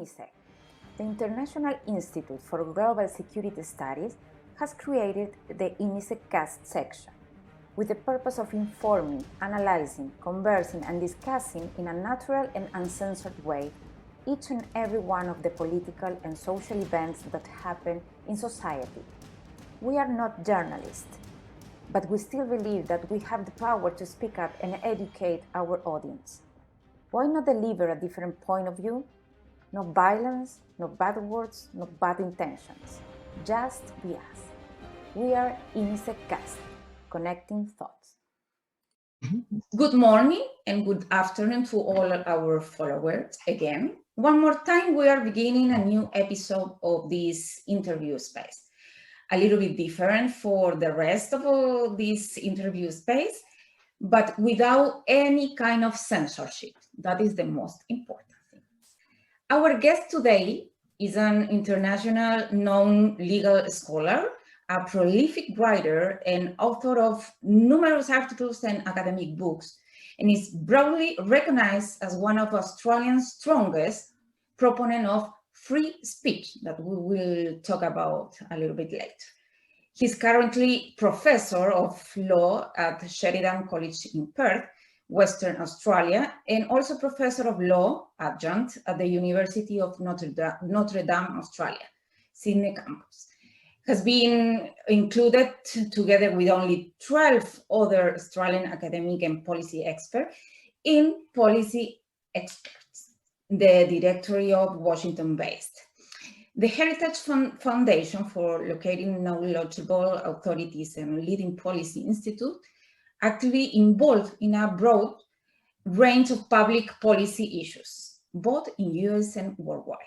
INISEG, the International Institute for Global Security Studies, has created the INISEG CAST section with the purpose of informing, analyzing, conversing, and discussing in a natural and uncensored way each and every one of the political and social events that happen in society. We are not journalists, but we still believe that we have the power to speak up and educate our audience. Why not deliver a different point of view? No violence, no bad words, no bad intentions. Just be us. We are INISEG CAST, connecting thoughts. Good morning and good afternoon to all our followers again. One more time, we are beginning a new episode of this interview space. A little bit different for the rest of this interview space, but without any kind of censorship. That is the most important thing. Our guest today is an international known legal scholar, a prolific writer and author of numerous articles and academic books, and is broadly recognized as one of Australia's strongest proponents of free speech that we will talk about a little bit later. He's currently professor of law at Sheridan College in Perth, Western Australia, and also professor of law adjunct at the University of Notre Dame, Australia, Sydney campus. Has been included together with only 12 other Australian academic and policy experts in Policy Experts, the directory of Washington-based. The Heritage Foundation for Locating Knowledgeable Authorities and Leading Policy Institute, actively involved in a broad range of public policy issues, both in US and worldwide.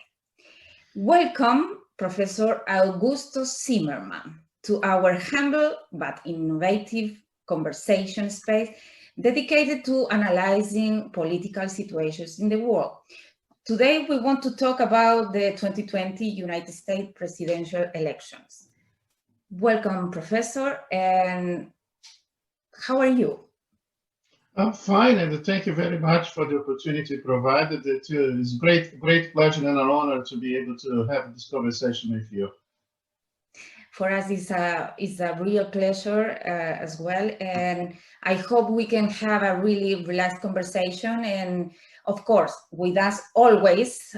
Welcome, Professor Augusto Zimmermann, to our humble but innovative conversation space dedicated to analyzing political situations in the world. Today, we want to talk about the 2020 United States presidential elections. Welcome, Professor, and how are you? I'm fine, and thank you very much for the opportunity provided. It's a great pleasure and an honor to be able to have this conversation with you. For us, it's a real pleasure as well, and I hope we can have a really relaxed conversation. And of course, with us always,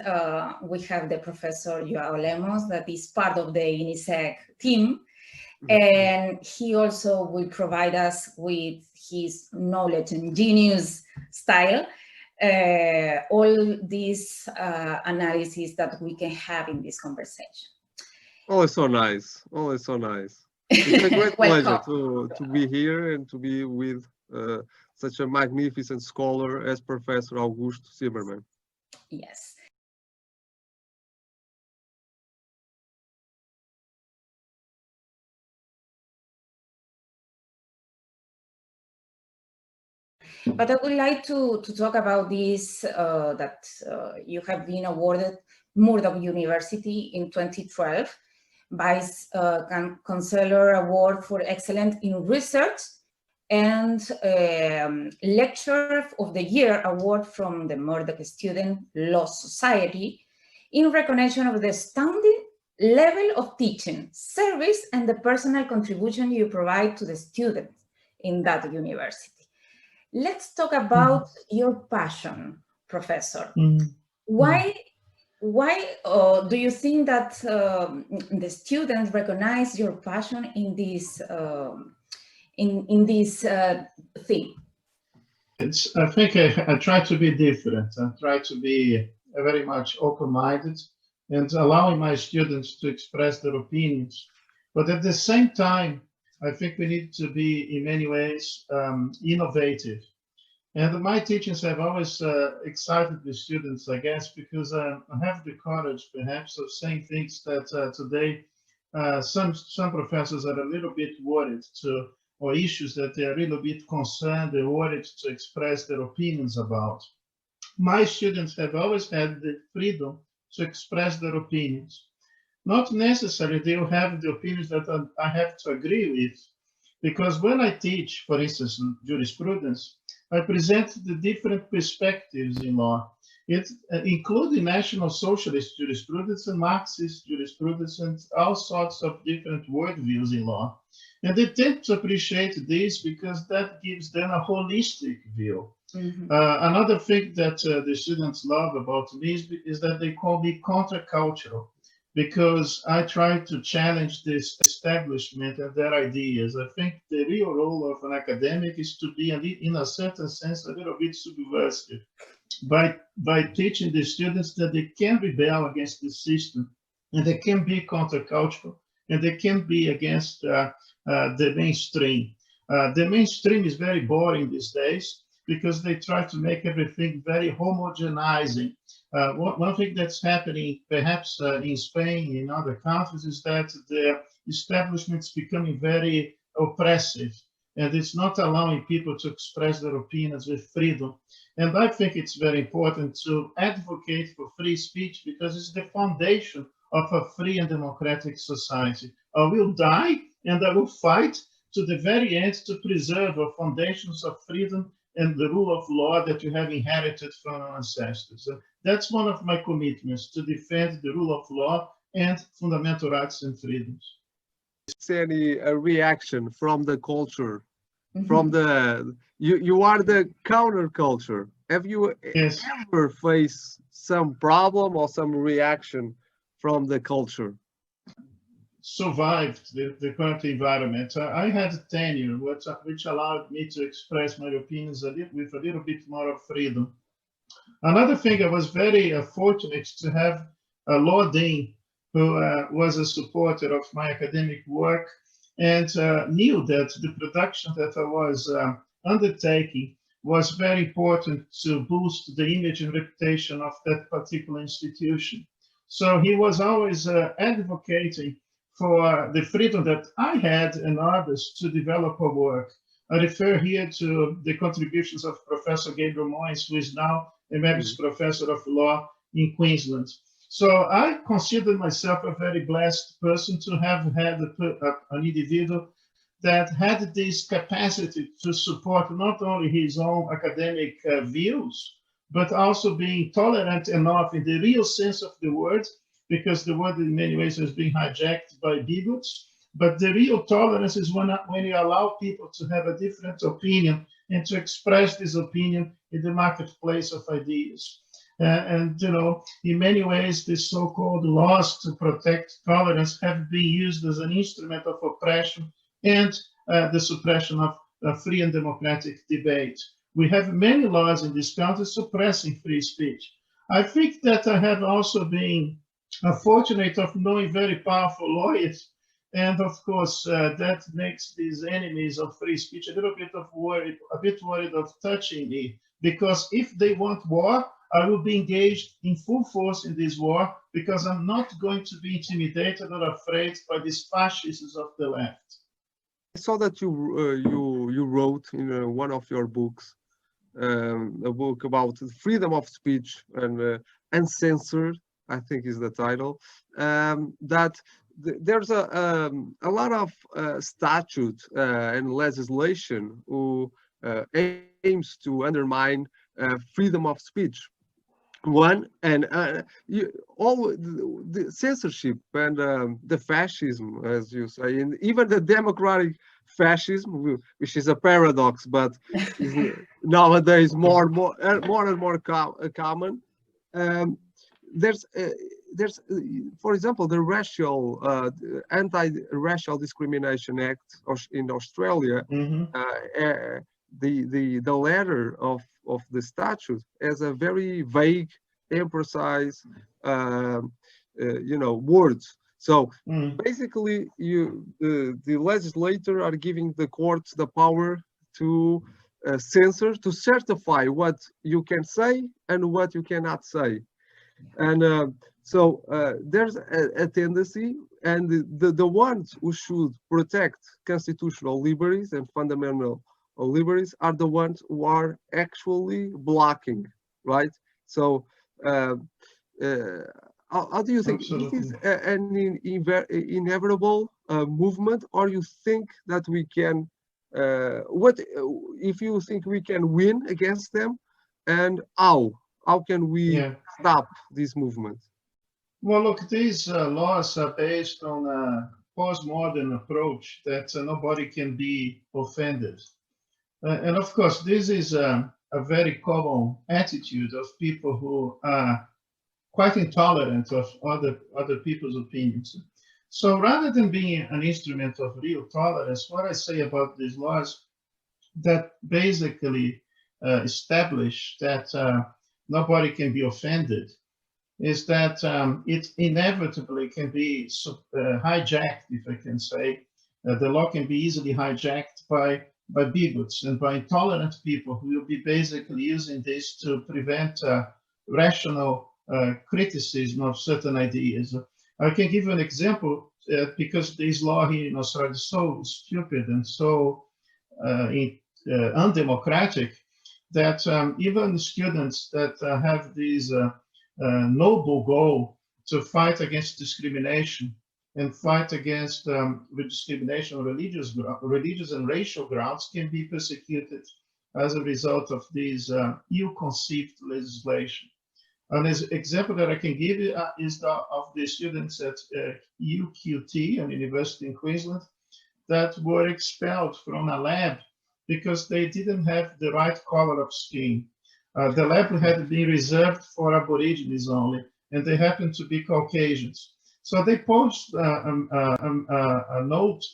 we have the Professor Joao Lemos, that is part of the INISEG team. And he also will provide us with his knowledge and genius style, all these analyses that we can have in this conversation. Always so nice. Always so nice. It's a great pleasure to be here and to be with such a magnificent scholar as Professor Augusto Zimmermann. Yes. But I would like to talk about this, that you have been awarded Murdoch University in 2012 Vice Chancellor Award for Excellence in Research and Lecturer of the Year Award from the Murdoch Student Law Society in recognition of the astounding level of teaching, service, and the personal contribution you provide to the students in that university. Let's talk about your passion, Professor. Why do you think that the students recognize your passion in this thing? I think I try to be different. I try to be very much open-minded and allowing my students to express their opinions. But at the same time, I think we need to be, in many ways, innovative. And my teachings have always excited the students, I guess, because I have the courage, perhaps, of saying things that today some professors are a little bit worried to, or issues that they are a little bit concerned or worried to express their opinions about. My students have always had the freedom to express their opinions. Not necessarily they will have the opinions that I have to agree with, because when I teach, for instance, jurisprudence, I present the different perspectives in law. It including National Socialist jurisprudence and Marxist jurisprudence and all sorts of different worldviews in law. And they tend to appreciate this because that gives them a holistic view. Another thing that the students love about me is that they call me countercultural, because I try to challenge this establishment and their ideas. I think the real role of an academic is to be, in a certain sense, a little bit subversive by teaching the students that they can rebel against the system, and they can be countercultural, and they can be against the mainstream. The mainstream is very boring these days because they try to make everything very homogenizing. One thing that's happening perhaps in Spain, in other countries, is that the establishment is becoming very oppressive, and it's not allowing people to express their opinions with freedom. And I think it's very important to advocate for free speech because it's the foundation of a free and democratic society. I will die and I will fight to the very end to preserve our foundations of freedom and the rule of law that we have inherited from our ancestors. So that's one of my commitments, to defend the rule of law and fundamental rights and freedoms. Is any reaction from the culture, from the, you are the counterculture. Have you ever faced some problem or some reaction from the culture? Survived the current environment. I had tenure, which allowed me to express my opinions with a little bit more of freedom. Another thing, I was very fortunate to have a law dean who was a supporter of my academic work and knew that the production that I was undertaking was very important to boost the image and reputation of that particular institution. So he was always advocating for the freedom that I had and others to develop our work. I refer here to the contributions of Professor Gabriel Moyes, who is now emeritus professor of law in Queensland. So I consider myself a very blessed person to have had an individual that had this capacity to support not only his own academic views, but also being tolerant enough in the real sense of the word, because the word in many ways has been hijacked by bigots. But the real tolerance is when you allow people to have a different opinion and to express this opinion in the marketplace of ideas. And, you know, in many ways, the so-called laws to protect tolerance have been used as an instrument of oppression and the suppression of free and democratic debate. We have many laws in this country suppressing free speech. I think that I have also been fortunate of knowing very powerful lawyers. And of course, that makes these enemies of free speech a little bit worried of touching me, because if they want war, I will be engaged in full force in this war, because I'm not going to be intimidated or afraid by these fascists of the left. I saw that you wrote in one of your books, a book about freedom of speech and uncensored, I think is the title, that there's a lot of statute and legislation who aims to undermine freedom of speech. One, and all the censorship and the fascism, as you say, and even the democratic fascism, which is a paradox, but is nowadays more and more common. There's, for example, the Anti-Racial Discrimination Act in Australia. The letter of the statute has a very vague, imprecise, words. So basically, the legislator are giving the courts the power to censor, to certify what you can say and what you cannot say. And so there's a tendency, and the ones who should protect constitutional liberties and fundamental liberties are the ones who are actually blocking, right? So how do you think it is an inevitable movement, or you think that we can, what if you think we can win against them, and how How can we Yeah. stop this movement? Well, look, these laws are based on a postmodern approach that nobody can be offended. And of course, this is a very common attitude of people who are quite intolerant of other people's opinions. So rather than being an instrument of real tolerance, what I say about these laws that basically establish that nobody can be offended is that it inevitably can be hijacked, if I can say. The law can be easily hijacked by bigots and by intolerant people who will be basically using this to prevent rational criticism of certain ideas. I can give you an example because this law here in Australia is so stupid and so undemocratic that even students that have these noble goal to fight against discrimination and fight against discrimination on religious and racial grounds can be persecuted as a result of these ill-conceived legislation. An example that I can give you is of the students at UQT, an university in Queensland, that were expelled from a lab because they didn't have the right color of skin. The lab had been reserved for Aborigines only, and they happened to be Caucasians. So they posted a note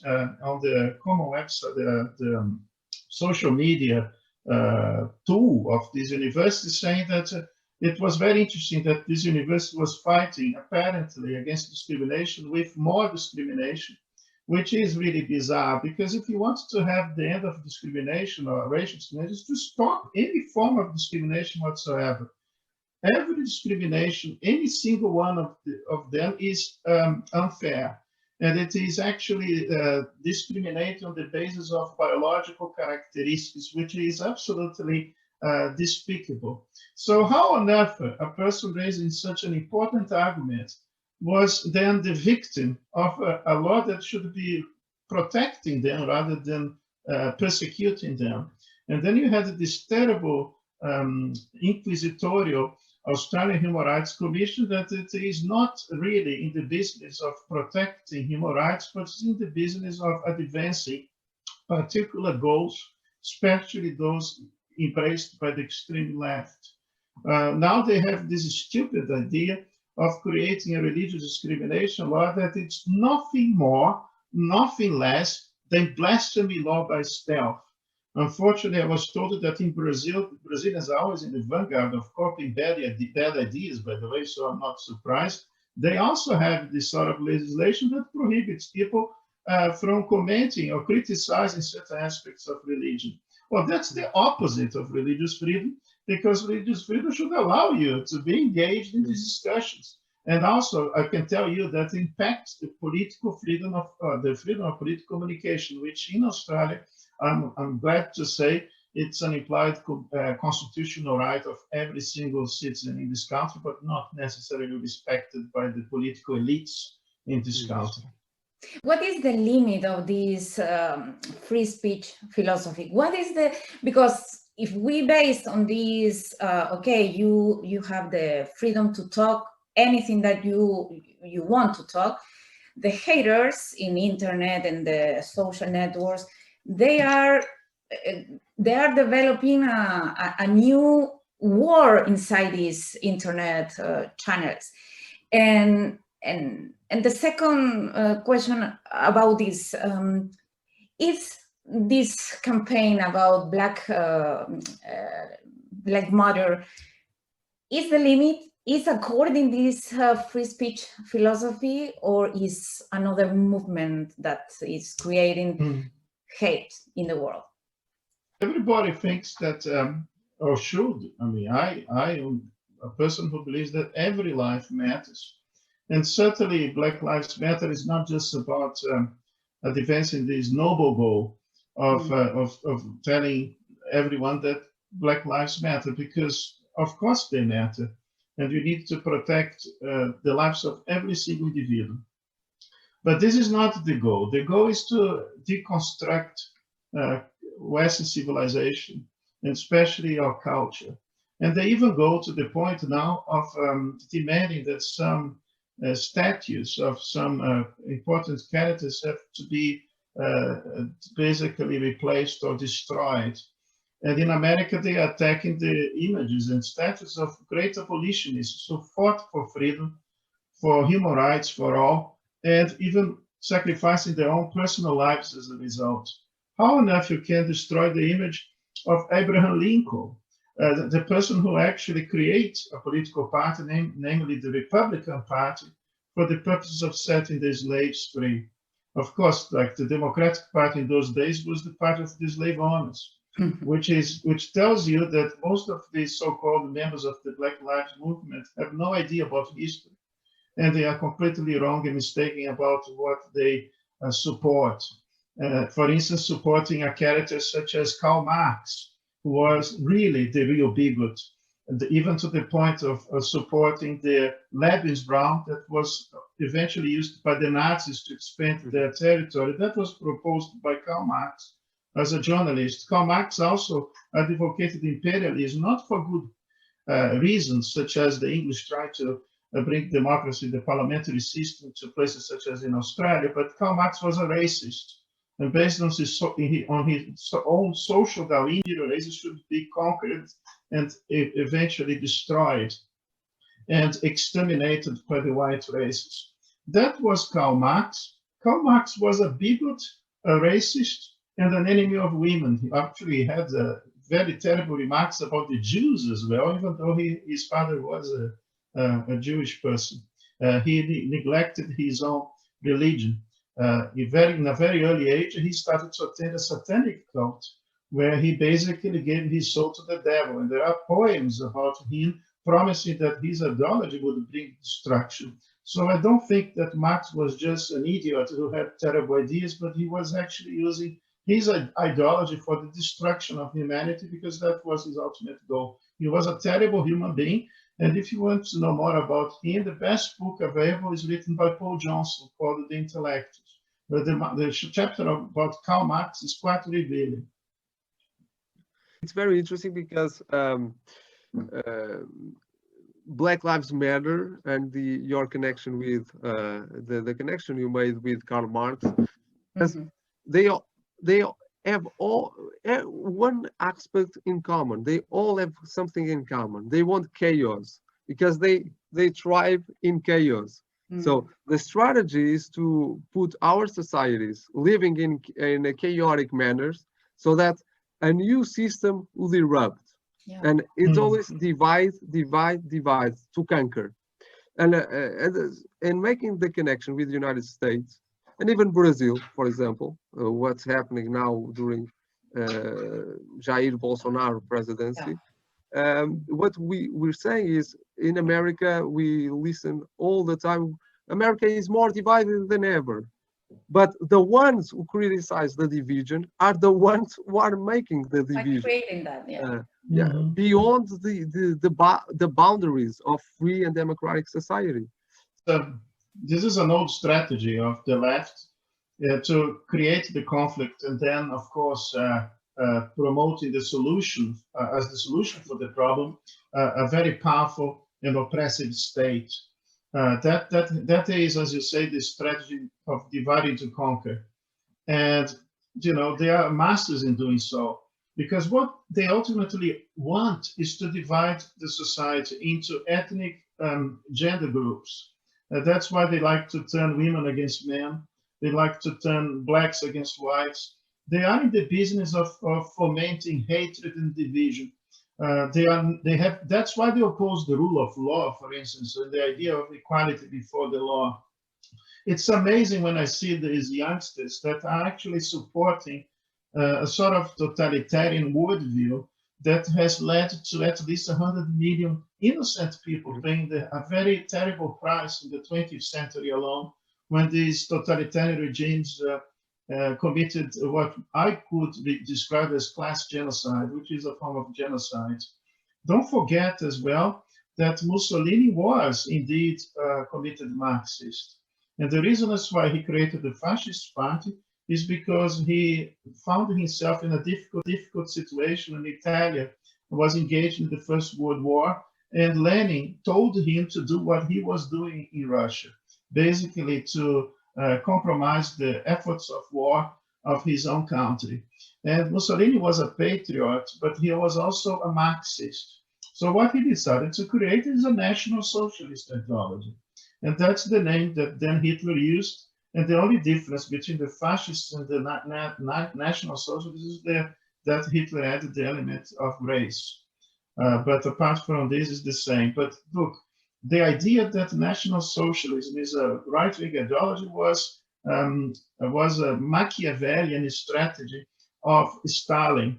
on the common website, the social media tool of this university, saying that it was very interesting that this university was fighting apparently against discrimination with more discrimination, which is really bizarre, because if you want to have the end of discrimination or racial discrimination, is to stop any form of discrimination whatsoever. Every discrimination, any single one of them is unfair. And it is actually discriminating on the basis of biological characteristics, which is absolutely despicable. So how on earth a person raising such an important argument was then the victim of a law that should be protecting them rather than persecuting them? And then you had this terrible inquisitorial Australian Human Rights Commission that it is not really in the business of protecting human rights, but it's in the business of advancing particular goals, especially those embraced by the extreme left. Now they have this stupid idea of creating a religious discrimination law that it's nothing more, nothing less than blasphemy law by stealth. Unfortunately, I was told that in Brazil, Brazilians are always in the vanguard of copying bad ideas, by the way, so I'm not surprised. They also have this sort of legislation that prohibits people from commenting or criticizing certain aspects of religion. Well, that's the opposite of religious freedom, because religious freedom should allow you to be engaged in these discussions. And also, I can tell you that impacts the political freedom of the freedom of political communication, which in Australia, I'm glad to say, it's an implied constitutional right of every single citizen in this country, but not necessarily respected by the political elites in this country. What is the limit of this free speech philosophy? What is because if we based on this, okay, you have the freedom to talk anything that you want to talk, the haters in internet and the social networks, they are developing a new war inside these internet channels. And the second question about this is this campaign about Black Matter, is the limit, is according this free speech philosophy, or is another movement that is creating hate in the world? Everybody thinks that, or should. I mean, I am a person who believes that every life matters. And certainly Black Lives Matter is not just about advancing this noble goal of telling everyone that Black Lives Matter, because of course they matter. And we need to protect the lives of every single individual. But this is not the goal. The goal is to deconstruct Western civilization, and especially our culture. And they even go to the point now of demanding that some statues of some important characters have to be basically replaced or destroyed. And in America, they are attacking the images and statues of great abolitionists who fought for freedom, for human rights for all, and even sacrificing their own personal lives as a result. How on earth you can destroy the image of Abraham Lincoln, the person who actually creates a political party, namely the Republican Party, for the purposes of setting the slaves free? Of course, like the Democratic Party in those days was the party of the slave owners, which tells you that most of these so-called members of the Black Lives Movement have no idea about history, and they are completely wrong and mistaken about what they support. For instance, supporting a character such as Karl Marx, who was really the real bigot, and even to the point of supporting the Lebensraum that was eventually used by the Nazis to expand their territory. That was proposed by Karl Marx as a journalist. Karl Marx also advocated imperialism, not for good reasons, such as the English tried to bring democracy, the parliamentary system, to places such as in Australia, but Karl Marx was a racist. And based on his own social Darwinian races should be conquered and eventually destroyed and exterminated by the white races. That was Karl Marx. Karl Marx was a bigot, a racist, and an enemy of women. He actually had very terrible remarks about the Jews as well, even though his father was a Jewish person. He neglected his own religion. In a very early age, he started to attend a satanic cult where he basically gave his soul to the devil. And there are poems about him promising that his ideology would bring destruction. So I don't think that Marx was just an idiot who had terrible ideas, but he was actually using his ideology for the destruction of humanity, because that was his ultimate goal. He was a terrible human being. And if you want to know more about him, the best book available is written by Paul Johnson called The Intellectuals. But the chapter about Karl Marx is quite revealing. It's very interesting because Black Lives Matter and your connection with the connection you made with Karl Marx, they have all one aspect in common. They all have something in common. They want chaos because they thrive in chaos. So the strategy is to put our societies living in a chaotic manners so that a new system will erupt. Yeah. And it's always divide to conquer. And making the connection with the United States and even Brazil, for example, what's happening now during Jair Bolsonaro presidency. Yeah. What we're saying is, in America, we listen all the time, America is more divided than ever. But the ones who criticize the division are the ones who are making the division. Like creating that, beyond the boundaries of free and democratic society. So this is an old strategy of the left to create the conflict and then, of course, promoting the solution as the solution for the problem, a very powerful and oppressive state. That is, as you say, the strategy of dividing to conquer. And, they are masters in doing so, because what they ultimately want is to divide the society into ethnic gender groups. That's why they like to turn women against men. They like to turn blacks against whites. They are in the business of fomenting hatred and division. That's why they oppose the rule of law, for instance, and the idea of equality before the law. It's amazing when I see these youngsters that are actually supporting a sort of totalitarian worldview that has led to at least 100 million innocent people paying a very terrible price in the 20th century alone, when these totalitarian regimes committed what I could describe as class genocide, which is a form of genocide. Don't forget as well that Mussolini was indeed committed Marxist. And the reason that's why he created the fascist party is because he found himself in a difficult situation in Italy was engaged in the First World War, and Lenin told him to do what he was doing in Russia, basically to compromise the efforts of war of his own country. And Mussolini was a patriot, but he was also a Marxist. So what he decided to create is a National Socialist ideology. And that's the name that then Hitler used. And the only difference between the fascists and the National Socialists is that Hitler added the element of race. But apart from this, is the same. But look, the idea that National Socialism is a right-wing ideology was a Machiavellian strategy of Stalin.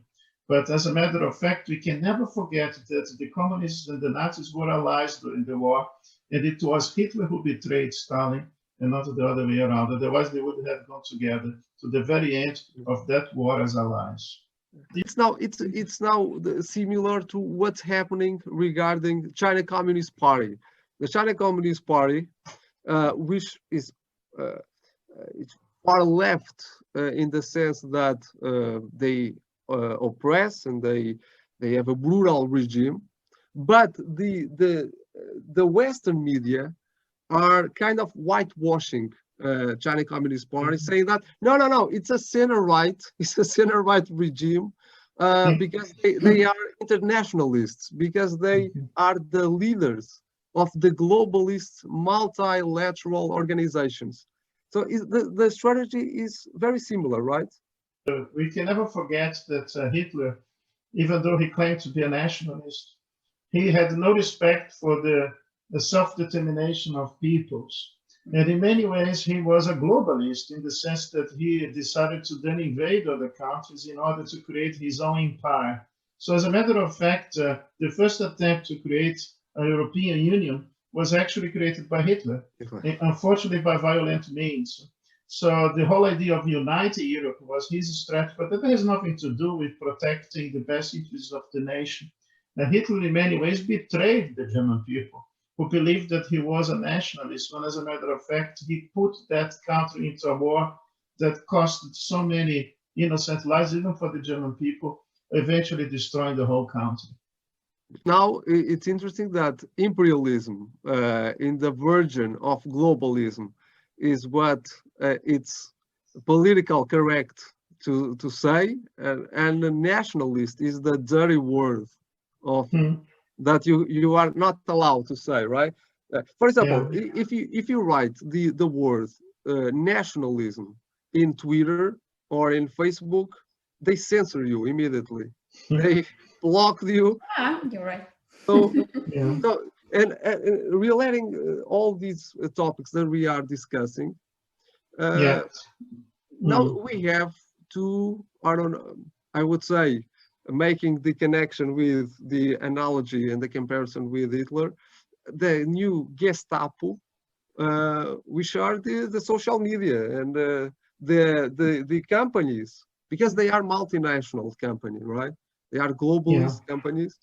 But as a matter of fact, we can never forget that the communists and the Nazis were allies during the war, and it was Hitler who betrayed Stalin and not the other way around. Otherwise, they would have gone together to the very end of that war as allies. It's now similar to what's happening regarding China Communist Party. The China Communist Party, which is it's far left in the sense that they oppress and they have a brutal regime, but the Western media are kind of whitewashing China Communist Party, saying that no, it's a center-right regime because they are internationalists, because they are the leaders of the globalist multilateral organizations. So the strategy is very similar, right? We can never forget that Hitler, even though he claimed to be a nationalist, he had no respect for the self-determination of peoples. And in many ways, he was a globalist in the sense that he decided to then invade other countries in order to create his own empire. So as a matter of fact, the first attempt to create a European Union was actually created by Hitler, unfortunately by violent means. So the whole idea of uniting Europe was his strategy, but that has nothing to do with protecting the best interests of the nation. And Hitler, in many ways, betrayed the German people, who believed that he was a nationalist, when as a matter of fact, he put that country into a war that costed so many innocent lives, even for the German people, eventually destroying the whole country. Now, it's interesting that imperialism in the version of globalism is what it's political correct to say, and the nationalist is the dirty word of that you are not allowed to say, right? For example, if you write the word nationalism in Twitter or in Facebook, they censor you immediately. They block you. You're right. So, and relating all these topics that we are discussing, now we have to, I would say, making the connection with the analogy and the comparison with Hitler, the new Gestapo, which are the social media and the companies, because they are multinational companies, right? They are globalist companies,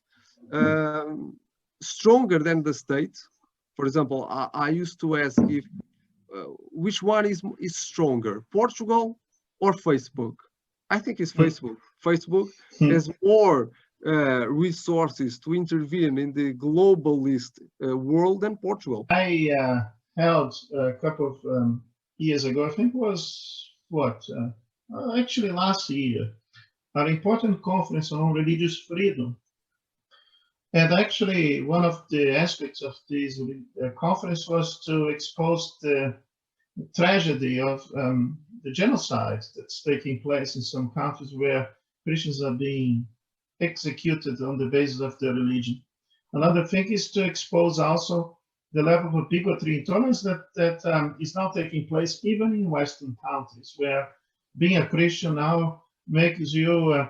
stronger than the state. For example, I used to ask if which one is stronger, Portugal or Facebook? I think it's Facebook. Facebook has more resources to intervene in the globalist world than Portugal. I held a couple of years ago, I think it was actually last year, an important conference on religious freedom. And actually, one of the aspects of this conference was to expose the tragedy of the genocide that's taking place in some countries where Christians are being executed on the basis of their religion. Another thing is to expose also the level of bigotry and intolerance that is now taking place even in Western countries, where being a Christian now makes you,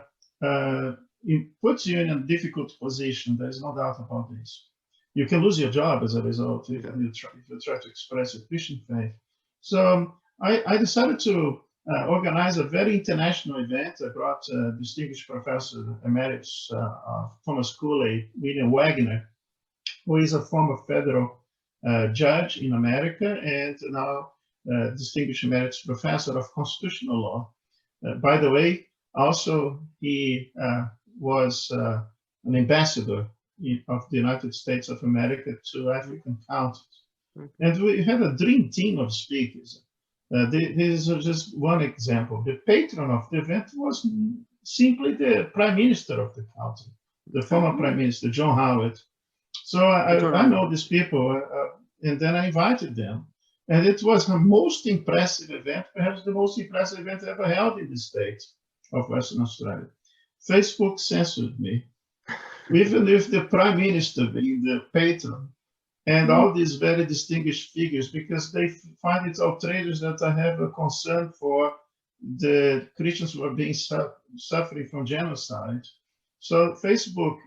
it puts you in a difficult position. There's no doubt about this. You can lose your job as a result if you try to express your Christian faith. So I decided to organize a very international event. I brought distinguished Professor Emeritus Thomas Cooley, William Wagner, who is a former federal judge in America and now distinguished Emeritus Professor of Constitutional Law. By the way, also he was an ambassador of the United States of America to African countries. And we had a dream team of speakers. This is just one example. The patron of the event was simply the Prime Minister of the country, the former Prime Minister, John Howard. So I know these people, and then I invited them. And it was the most impressive event, perhaps the most impressive event ever held in the States of Western Australia. Facebook censored me, even with the Prime Minister being the patron, and all these very distinguished figures, because they find it outrageous that I have a concern for the Christians who are being suffering from genocide. So Facebook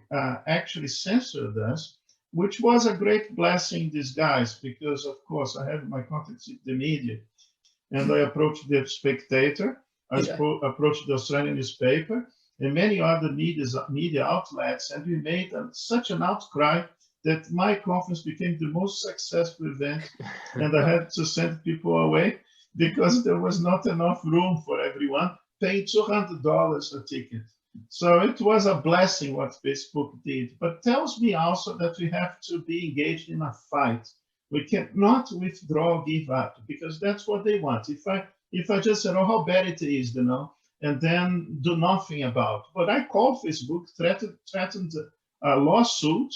actually censored us, which was a great blessing in disguise, because of course I have my contacts with the media, and I approached the Spectator, I approached the Australian newspaper, and many other media outlets, and we made such an outcry that my conference became the most successful event, and I had to send people away because there was not enough room for everyone, paying $200 a ticket. So it was a blessing what Facebook did, but tells me also that we have to be engaged in a fight. We cannot withdraw, give up, because that's what they want. If I just said, oh, how bad it is, and then do nothing about. But I called Facebook, threatened a lawsuit.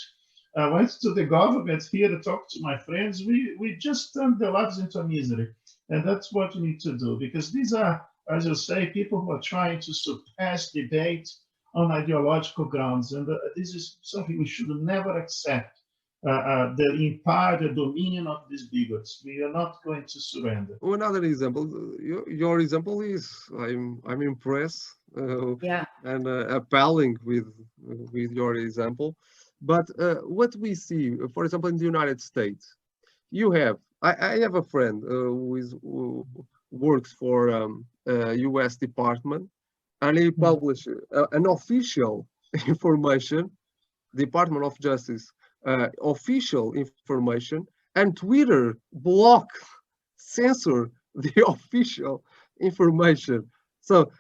I went to the government here to talk to my friends. We just turned their lives into misery. And that's what we need to do, because these are, as you say, people who are trying to surpass debate on ideological grounds. And this is something we should never accept. The empire, the dominion of these bigots. We are not going to surrender. Another example, your example is, I'm impressed and appalling with your example. But what we see, for example, in the United States, you have, I have a friend who works for U.S. Department, and he published an official information, Department of Justice, official information, and Twitter blocked, censored the official information. So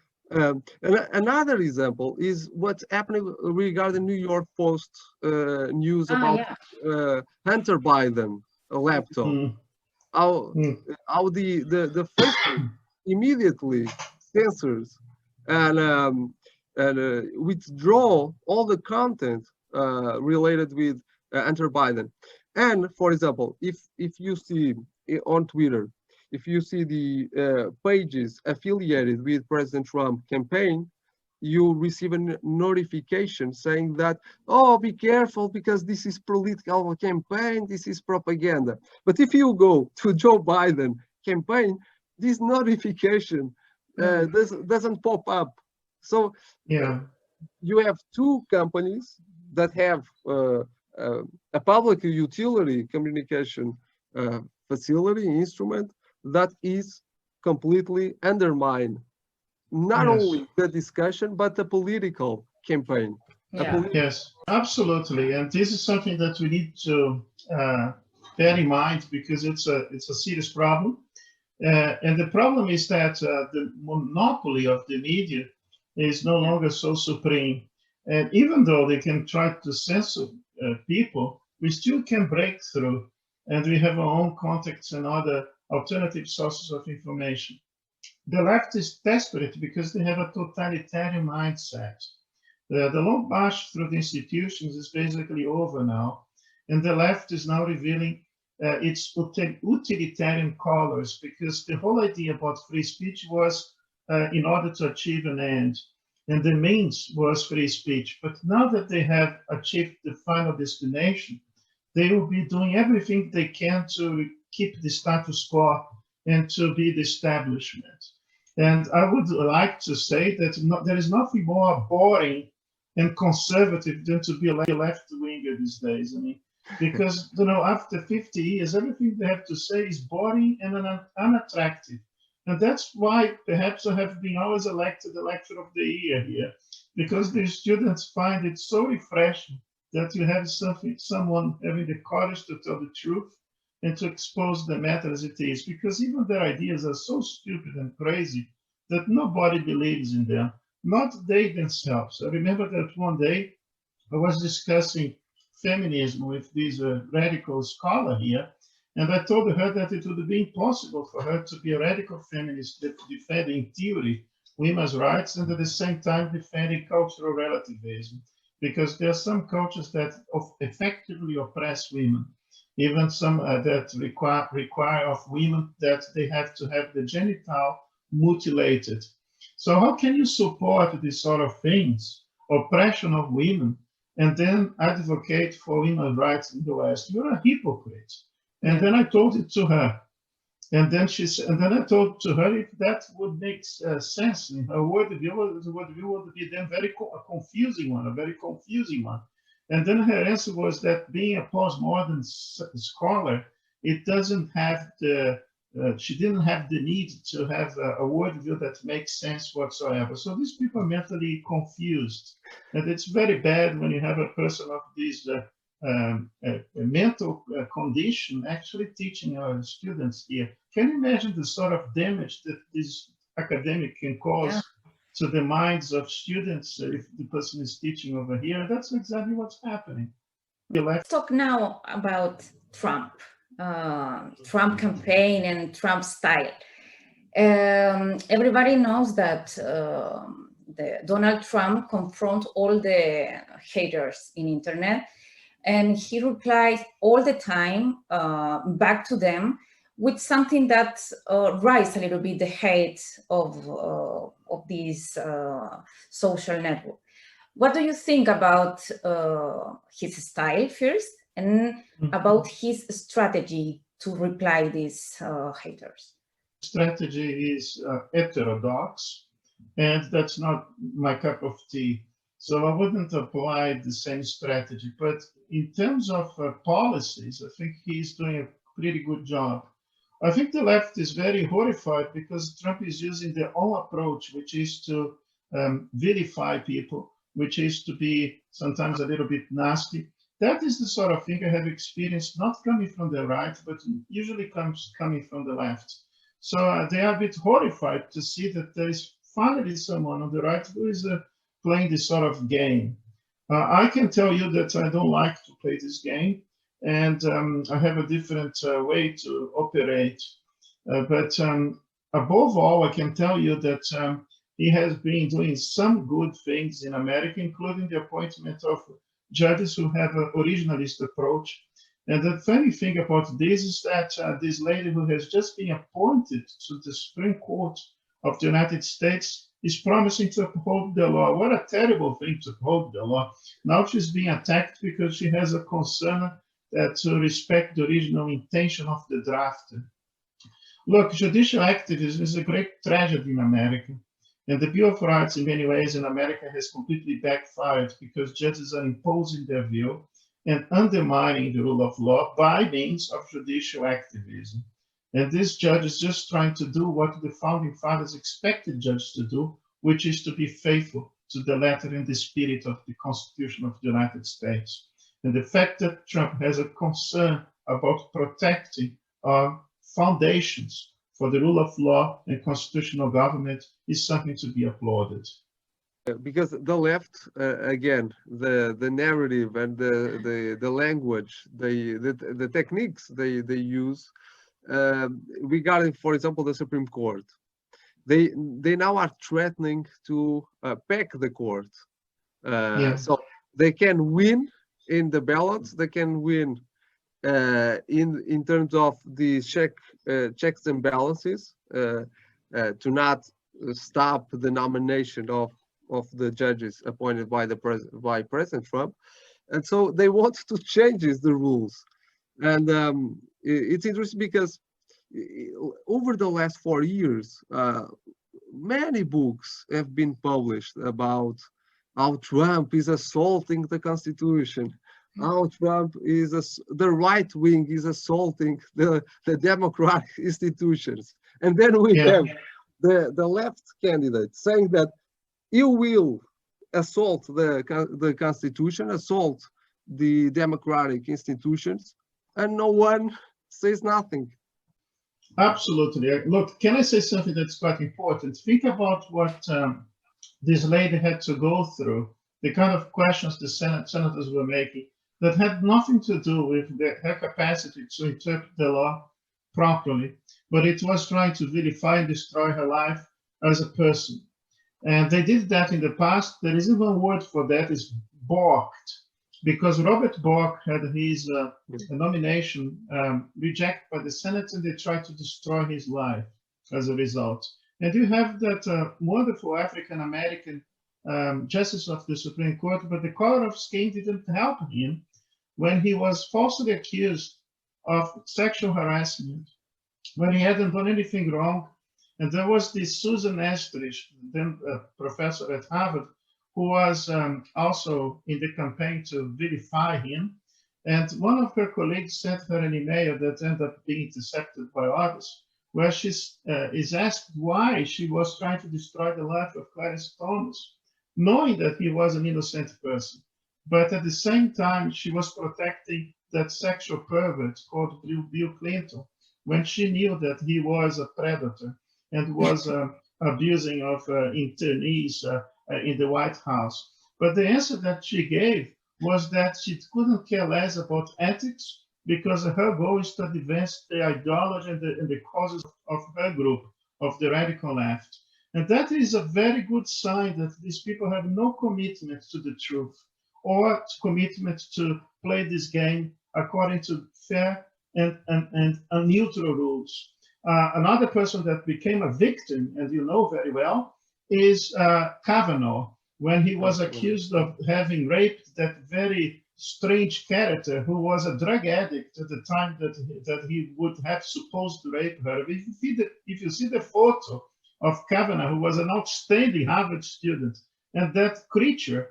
another example is what's happening regarding New York Post news about Hunter Biden, a laptop. How the Facebook immediately censors and withdraw all the content related with Hunter Biden. And for example, if you see on Twitter, if you see the pages affiliated with President Trump campaign, you receive a notification saying that, oh, be careful because this is political campaign, this is propaganda. But if you go to Joe Biden campaign, this notification doesn't pop up. So you have two companies that have a public utility communication facility instrument that is completely undermined not only the discussion but the political campaign. Yes, absolutely, and this is something that we need to bear in mind, because it's a serious problem, and the problem is that the monopoly of the media is no longer so supreme, and even though they can try to censor people, we still can break through, and we have our own contacts and other alternative sources of information. The left is desperate because they have a totalitarian mindset. The long march through the institutions is basically over now, and the left is now revealing its utilitarian colors, because the whole idea about free speech was in order to achieve an end, and the means was free speech. But now that they have achieved the final destination, they will be doing everything they can to keep the status quo and to be the establishment. And I would like to say that there is nothing more boring and conservative than to be a left-winger these days. I mean, because after 50 years, everything they have to say is boring and unattractive. And that's why perhaps I have been always elected the lecturer of the year here, because the students find it so refreshing that you have someone having the courage to tell the truth and to expose the matter as it is, because even their ideas are so stupid and crazy that nobody believes in them, not they themselves. I remember that one day I was discussing feminism with this radical scholar here, and I told her that it would be impossible for her to be a radical feminist defending theory women's rights and at the same time defending cultural relativism, because there are some cultures that effectively oppress women, even some that require of women that they have to have the genital mutilated. So how can you support these sort of things, oppression of women, and then advocate for women's rights in the West? You're a hypocrite. And then I told it to her. And then I told to her if that would make sense in her worldview would be then very confusing one, a very confusing one. And then her answer was that being a postmodern scholar, it doesn't have the she didn't have the need to have a worldview that makes sense whatsoever. So these people are mentally confused, and it's very bad when you have a person of this mental condition actually teaching our students here. Can you imagine the sort of damage that this academic can cause to the minds of students if the person is teaching over here? That's exactly what's happening. Let's talk now about Trump campaign and Trump style. Everybody knows that Donald Trump confronts all the haters in internet, and he replies all the time back to them with something that rise a little bit the hate of this social network. What do you think about his style first, and about his strategy to reply these haters? Strategy is heterodox, and that's not my cup of tea. So I wouldn't apply the same strategy. But in terms of policies, I think he's doing a pretty good job. I think the left is very horrified because Trump is using their own approach, which is to vilify people, which is to be sometimes a little bit nasty. That is the sort of thing I have experienced, not coming from the right, but usually coming from the left. So they are a bit horrified to see that there is finally someone on the right who is playing this sort of game. I can tell you that I don't like to play this game, and I have a different way to operate. But above all, I can tell you that he has been doing some good things in America, including the appointment of judges who have an originalist approach. And the funny thing about this is that this lady who has just been appointed to the Supreme Court of the United States is promising to uphold the law. What a terrible thing to uphold the law. Now she's being attacked because she has a concern to respect the original intention of the drafter. Look, judicial activism is a great tragedy in America. And the Bill of Rights, in many ways, in America has completely backfired because judges are imposing their view and undermining the rule of law by means of judicial activism. And this judge is just trying to do what the founding fathers expected judges to do, which is to be faithful to the letter and the spirit of the Constitution of the United States. And the fact that Trump has a concern about protecting our foundations for the rule of law and constitutional government is something to be applauded. Because the left, again, the narrative and the language, the techniques they use regarding, for example, the Supreme Court, they now are threatening to pack the court. So they can win in the ballots, they can win in terms of the checks and balances to not stop the nomination of the judges appointed by President Trump, and so they want to change the rules. And it's interesting because over the last 4 years, many books have been published about how Trump is assaulting the Constitution, how Trump is the right wing is assaulting the democratic institutions, and then we have the left candidate saying that you will assault the Constitution, assault the democratic institutions, and no one says nothing. Absolutely. Look, can I say something that's quite important? Think about what this lady had to go through the kind of questions the senators were making that had nothing to do with her capacity to interpret the law properly, but it was trying to vilify and destroy her life as a person. And they did that in the past. There is even a word for that, is balked, because Robert Bork had his nomination rejected by the Senate, and they tried to destroy his life as a result. And you have that wonderful African-American justice of the Supreme Court, but the color of skin didn't help him when he was falsely accused of sexual harassment, when he hadn't done anything wrong. And there was this Susan Estrich, then a professor at Harvard, who was also in the campaign to vilify him. And one of her colleagues sent her an email that ended up being intercepted by others, where she is asked why she was trying to destroy the life of Clarence Thomas, knowing that he was an innocent person. But at the same time, she was protecting that sexual pervert called Bill Clinton, when she knew that he was a predator and was abusing of internees in the White House. But the answer that she gave was that she couldn't care less about ethics, because her goal is to advance the ideology and the causes of her group, of the radical left. And that is a very good sign that these people have no commitment to the truth or commitment to play this game according to fair and neutral rules. Another person that became a victim, and you know very well, is Kavanaugh, when he was accused of having raped that very strange character who was a drug addict at the time that he would have supposed to rape her. If you see the photo of Kavanaugh, who was an outstanding Harvard student, and that creature,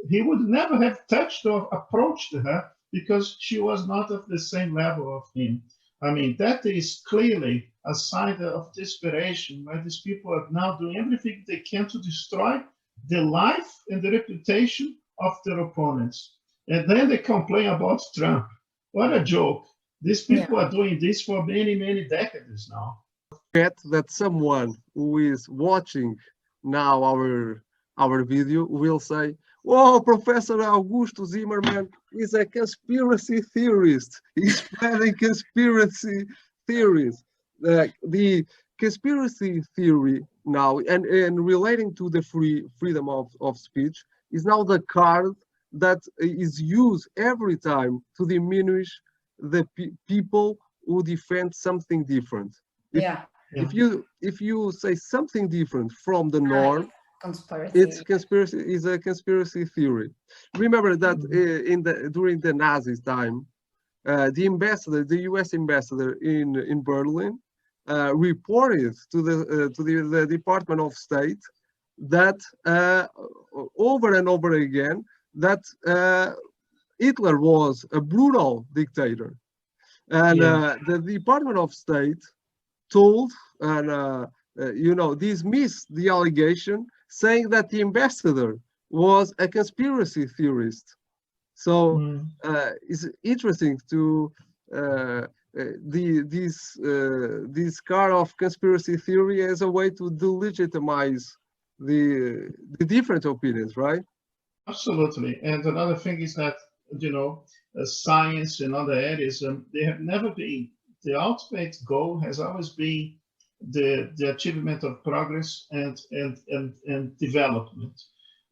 he would never have touched or approached her because she was not of the same level of him. I mean, that is clearly a sign of desperation, where these people are now doing everything they can to destroy the life and the reputation of their opponents. And then they complain about Trump. What a joke. These people are doing this for many, many decades now. That someone who is watching now our video will say, "Whoa, Professor Augusto Zimmermann is a conspiracy theorist. He's spreading conspiracy theories." The conspiracy theory now, and relating to the freedom of speech, is now the card that is used every time to diminish the people who defend something different. If you say something different from the norm, it's a conspiracy theory. Remember that during the Nazi time, the U.S. ambassador in Berlin reported to the Department of State that over and over again that Hitler was a brutal dictator, and the Department of State told and dismissed the allegation, saying that the ambassador was a conspiracy theorist. So it's interesting to this kind of conspiracy theory as a way to delegitimize the different opinions, right? Absolutely. And another thing is that, science and other areas, they have never been, the ultimate goal has always been the achievement of progress and development.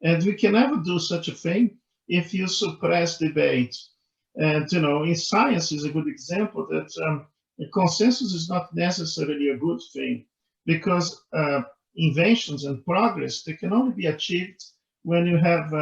And we can never do such a thing if you suppress debate. And, in science is a good example that a consensus is not necessarily a good thing, because inventions and progress, they can only be achieved when you have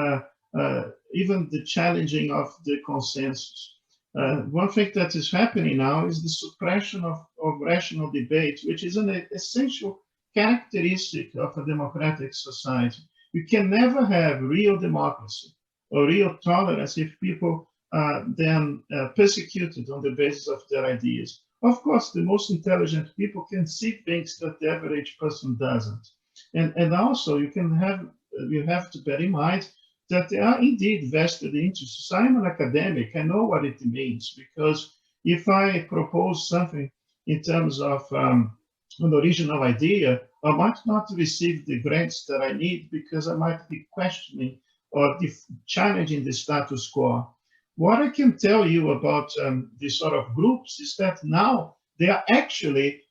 even the challenging of the consensus. One thing that is happening now is the suppression of rational debate, which is an essential characteristic of a democratic society. You can never have real democracy or real tolerance if people are then persecuted on the basis of their ideas. Of course, the most intelligent people can see things that the average person doesn't. And also you have to bear in mind that there are indeed vested interests. I'm an academic, I know what it means, because if I propose something in terms of an original idea, I might not receive the grants that I need because I might be questioning or challenging the status quo. What I can tell you about these sort of groups is that now they are actually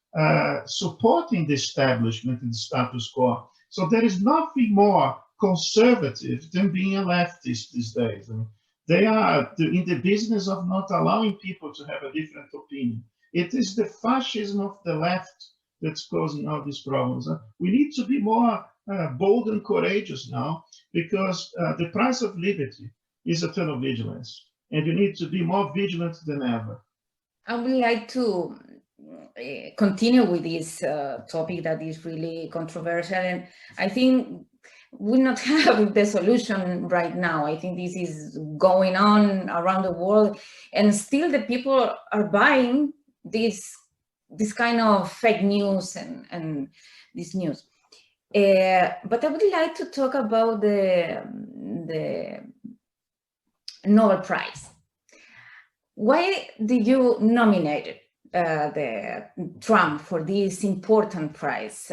supporting the establishment and the status quo. So there is nothing more conservative than being a leftist these days. I mean, they are in the business of not allowing people to have a different opinion. It is the fascism of the left that's causing all these problems. We need to be more bold and courageous now, because the price of liberty is eternal vigilance, and you need to be more vigilant than ever. I would like to continue with this topic that is really controversial, and I think we not have the solution right now. I think this is going on around the world, and still the people are buying this kind of fake news and this news. But I would like to talk about the Nobel Prize. Why did you nominate the Trump for this important prize?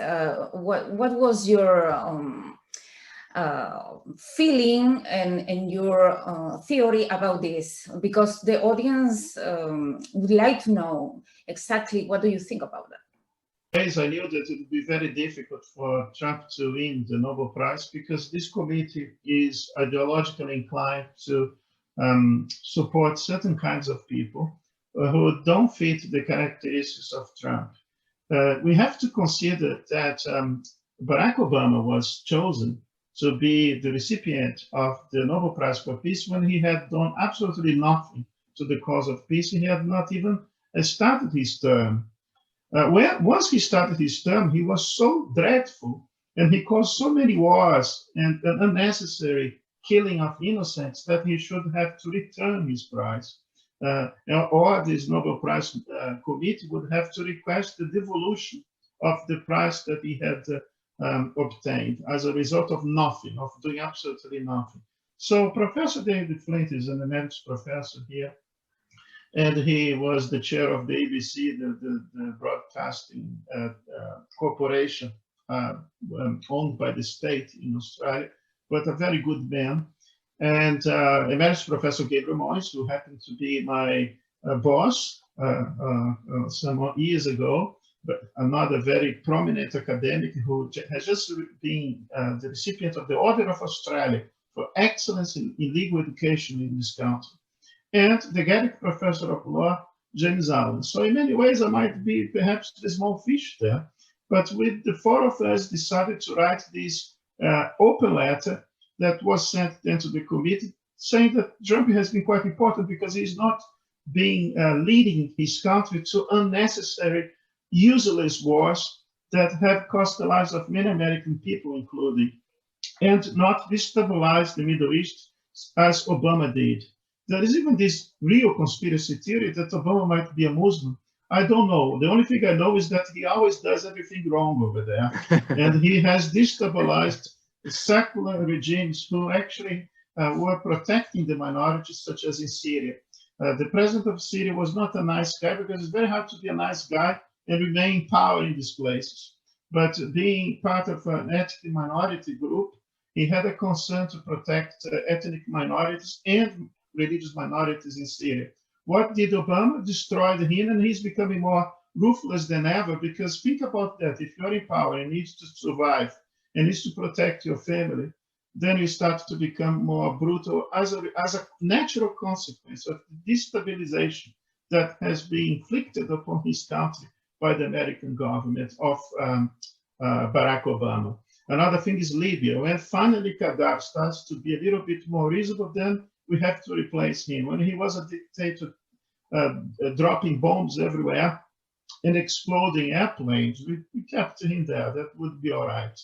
What was your feeling and your theory about this? Because the audience would like to know exactly what do you think about that. I knew that it would be very difficult for Trump to win the Nobel Prize, because this committee is ideologically inclined to support certain kinds of people who don't fit the characteristics of Trump. We have to consider that Barack Obama was chosen to be the recipient of the Nobel Prize for Peace when he had done absolutely nothing to the cause of peace. He had not even started his term. Once he started his term, he was so dreadful, and he caused so many wars and unnecessary killing of innocents that he should have to return his prize. Or this Nobel Prize committee would have to request the devolution of the prize that he had obtained as a result of nothing, of doing absolutely nothing. So Professor David Flint is an emeritus professor here, and he was the chair of the ABC, the broadcasting corporation owned by the state in Australia, but a very good man. And Emeritus Professor Gabriel Moyes, who happened to be my boss some years ago, but another very prominent academic who has just been the recipient of the Order of Australia for excellence in legal education in this country, and the Garrick Professor of Law, James Allen. So in many ways, I might be perhaps the small fish there, but with the four of us decided to write this open letter that was sent then to the committee, saying that Trump has been quite important because he's not being leading his country to unnecessary, useless wars that have cost the lives of many American people, including, and not destabilize the Middle East as Obama did. There is even this real conspiracy theory that Obama might be a Muslim. I don't know. The only thing I know is that he always does everything wrong over there. And he has destabilized secular regimes who actually were protecting the minorities, such as in Syria. The president of Syria was not a nice guy, because it's very hard to be a nice guy and remain in power in these places. But being part of an ethnic minority group, he had a concern to protect ethnic minorities and religious minorities in Syria. What did Obama? Destroyed him, and he's becoming more ruthless than ever, because think about that. If you're in power and need to survive and needs to protect your family, then you start to become more brutal as a natural consequence of the destabilization that has been inflicted upon his country by the American government of Barack Obama. Another thing is Libya. When finally Gaddafi starts to be a little bit more reasonable, then we have to replace him. When he was a dictator, dropping bombs everywhere and exploding airplanes, we kept him there. That would be all right.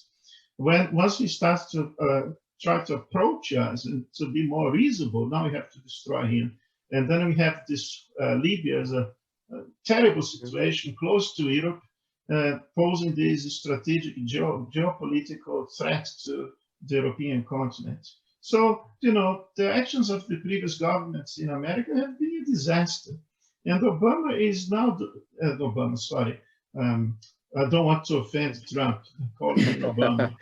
Once he starts to try to approach us and to be more reasonable, now we have to destroy him. And then we have this Libya as a terrible situation close to Europe, posing this strategic geopolitical threat to the European continent. So, the actions of the previous governments in America have been a disaster. And Obama is now, I don't want to offend Trump, calling him Obama.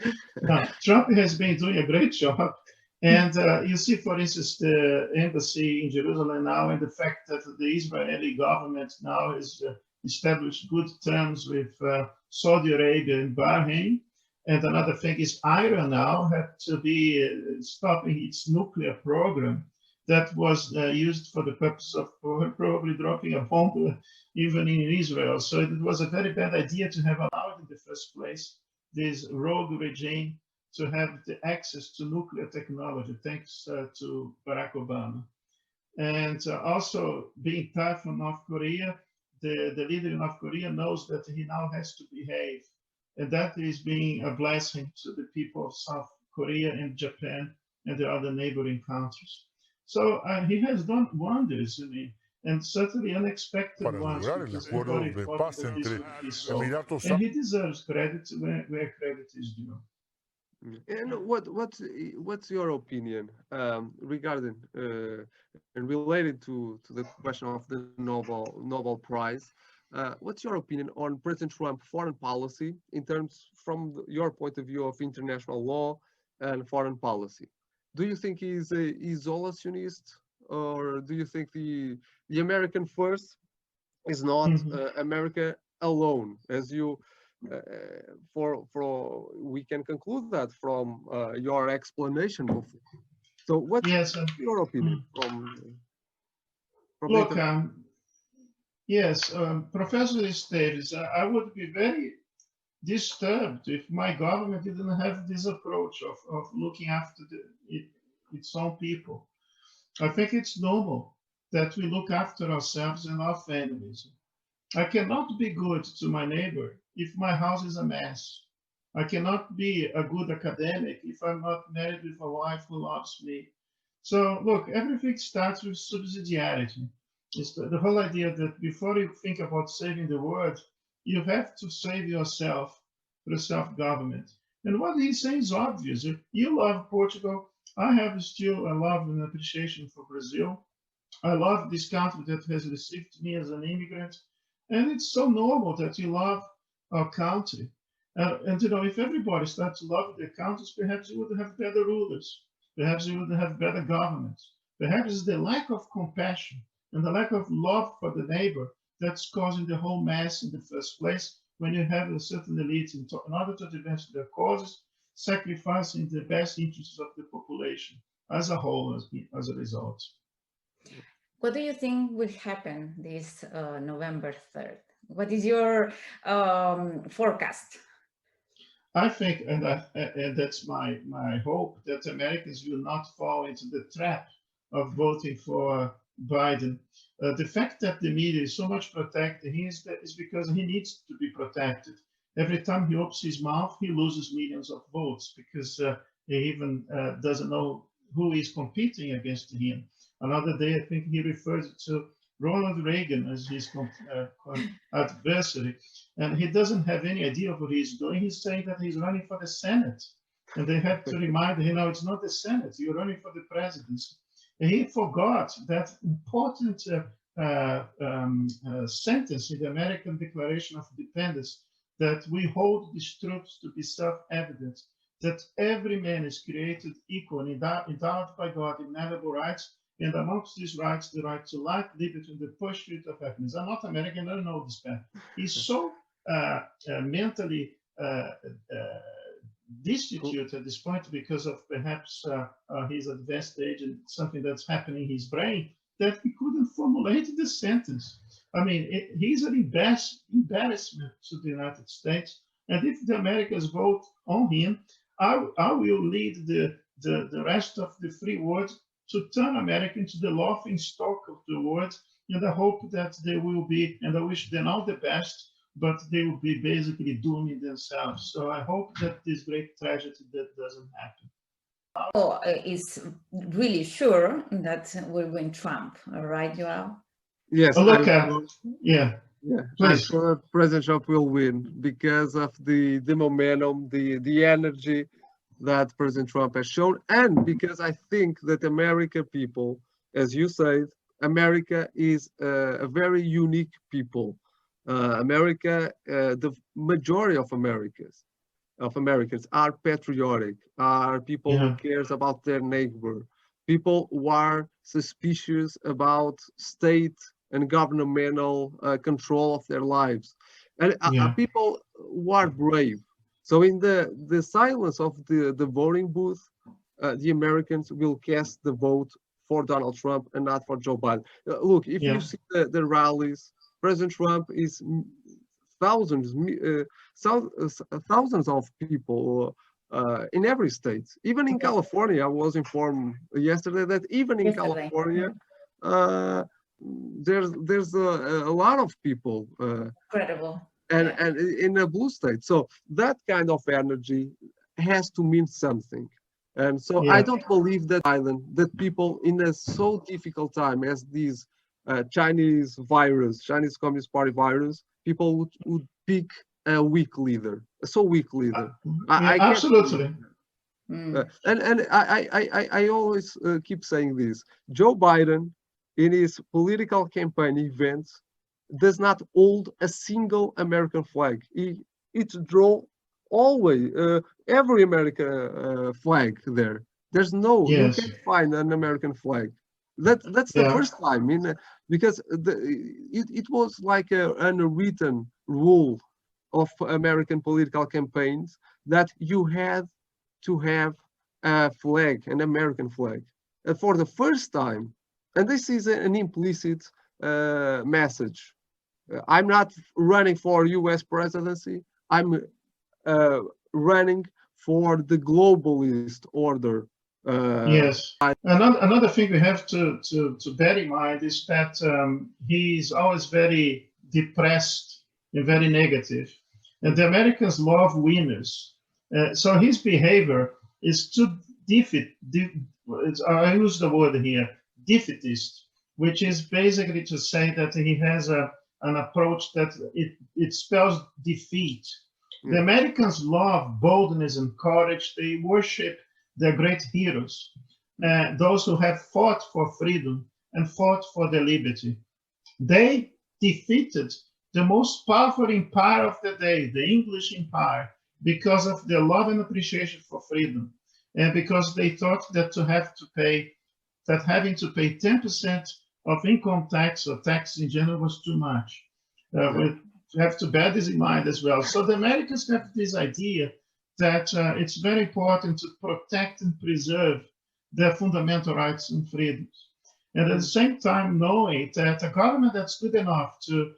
Now, Trump has been doing a great job And you see, for instance, the embassy in Jerusalem now, and the fact that the Israeli government now has established good terms with Saudi Arabia and Bahrain. And another thing is Iran now had to be stopping its nuclear program that was used for the purpose of probably dropping a bomb even in Israel. So it was a very bad idea to have allowed in the first place this rogue regime to have the access to nuclear technology, thanks to Barack Obama. And also being tough on North Korea, the leader in North Korea knows that he now has to behave. And that is being a blessing to the people of South Korea and Japan and the other neighboring countries. So he has done wonders, I mean, and certainly unexpected para ones. lograr el acuerdo de paz entre Emiratos And he deserves credit where credit is due. And what's your opinion regarding and related to the question of the Nobel Prize? What's your opinion on President Trump's foreign policy in terms from your point of view of international law and foreign policy? Do you think he's a isolationist, or do you think the American first is not America alone, as you for we can conclude that from your explanation before. So what's your opinion from look, yes, Professor Esteves, I would be very disturbed if my government didn't have this approach of looking after its own people. I think it's normal that we look after ourselves and our families. I cannot be good to my neighbor if my house is a mess. I cannot be a good academic if I'm not married with a wife who loves me. So look, everything starts with subsidiarity. It's the whole idea that before you think about saving the world, you have to save yourself through self-government. And what he's saying is obvious. You love Portugal. I have still a love and appreciation for Brazil. I love this country that has received me as an immigrant. And it's so normal that you love our country. And you know, if everybody starts to love their countries, perhaps you would have better rulers. Perhaps you would have better governments. Perhaps it's the lack of compassion and the lack of love for the neighbor that's causing the whole mess in the first place, when you have a certain elite in order to advance their causes, sacrificing the best interests of the population as a whole as a result. What do you think will happen this November 3rd? What is your forecast? I think, and that's my hope, that Americans will not fall into the trap of voting for Biden. The fact that the media is so much protected is because he needs to be protected. Every time he opens his mouth, he loses millions of votes because he even doesn't know who is competing against him. Another day, I think he referred to Ronald Reagan as his adversary, and he doesn't have any of what he's doing. He's saying that he's running for the Senate, and they have to remind him, no, it's not the Senate, you're running for the presidency. And he forgot that important sentence in the American Declaration of Independence, that we hold these truths to be self-evident, that every man is created equal and endowed by God inalienable rights, and amongst these rights, the right to life, liberty, and the pursuit of happiness. I'm not American, I don't know this man. He's so mentally destitute at this point because of perhaps his advanced age and something that's happening in his brain, that he couldn't formulate the sentence. I mean, he's an embarrassment to the United States. And if the Americans vote on him, I will lead the rest of the free world to turn America into the laughing stock of the world. And I hope that they will be, and I wish them all the best, but they will be basically dooming themselves. So I hope that this great tragedy that doesn't happen. Is really sure that we'll win Trump, all right, Joao? Yes. Look, yeah. I'm sure President Trump will win because of the momentum, the energy that President Trump has shown, and because I think that American people, as you said, America is a very unique people. America, the majority of Americans of Americans are patriotic, are people who cares about their neighbor, people who are suspicious about state and governmental control of their lives, and people who are brave. So in the silence of the voting booth, the Americans will cast the vote for Donald Trump and not for Joe Biden. Look, if you see the rallies, President Trump is thousands of people in every state. Even in California, I was informed yesterday that even in California, there's a lot of people. Incredible. And in a blue state. So that kind of energy has to mean something. And so I don't believe that that people in a so difficult time as these Chinese Communist Party virus, people would pick a weak leader, a weak leader. I absolutely. And I always keep saying this. Joe Biden, in his political campaign events, does not hold a single American flag. It draw always every American flag there. There's no, you can't find an American flag. That's the first time because it was like an unwritten rule of American political campaigns that you had to have a flag, an American flag, and for the first time. And this is an implicit message. I'm not running for U.S. presidency. I'm running for the globalist order. Yes. Another thing we have to bear in mind is that he's always very depressed and very negative. And the Americans love winners. So his behavior is too I use the word here, defeatist, which is basically to say that he has an approach that it spells defeat. The Americans love boldness and courage. They worship their great heroes, those who have fought for freedom and fought for their liberty. They defeated the most powerful empire of the day, the English Empire, because of their love and appreciation for freedom, and because they thought that having to pay 10% of income tax or tax in general was too much. We have to bear this in mind as well. So the Americans have this idea that it's very important to protect and preserve their fundamental rights and freedoms. And at the same time, knowing that a government that's good enough to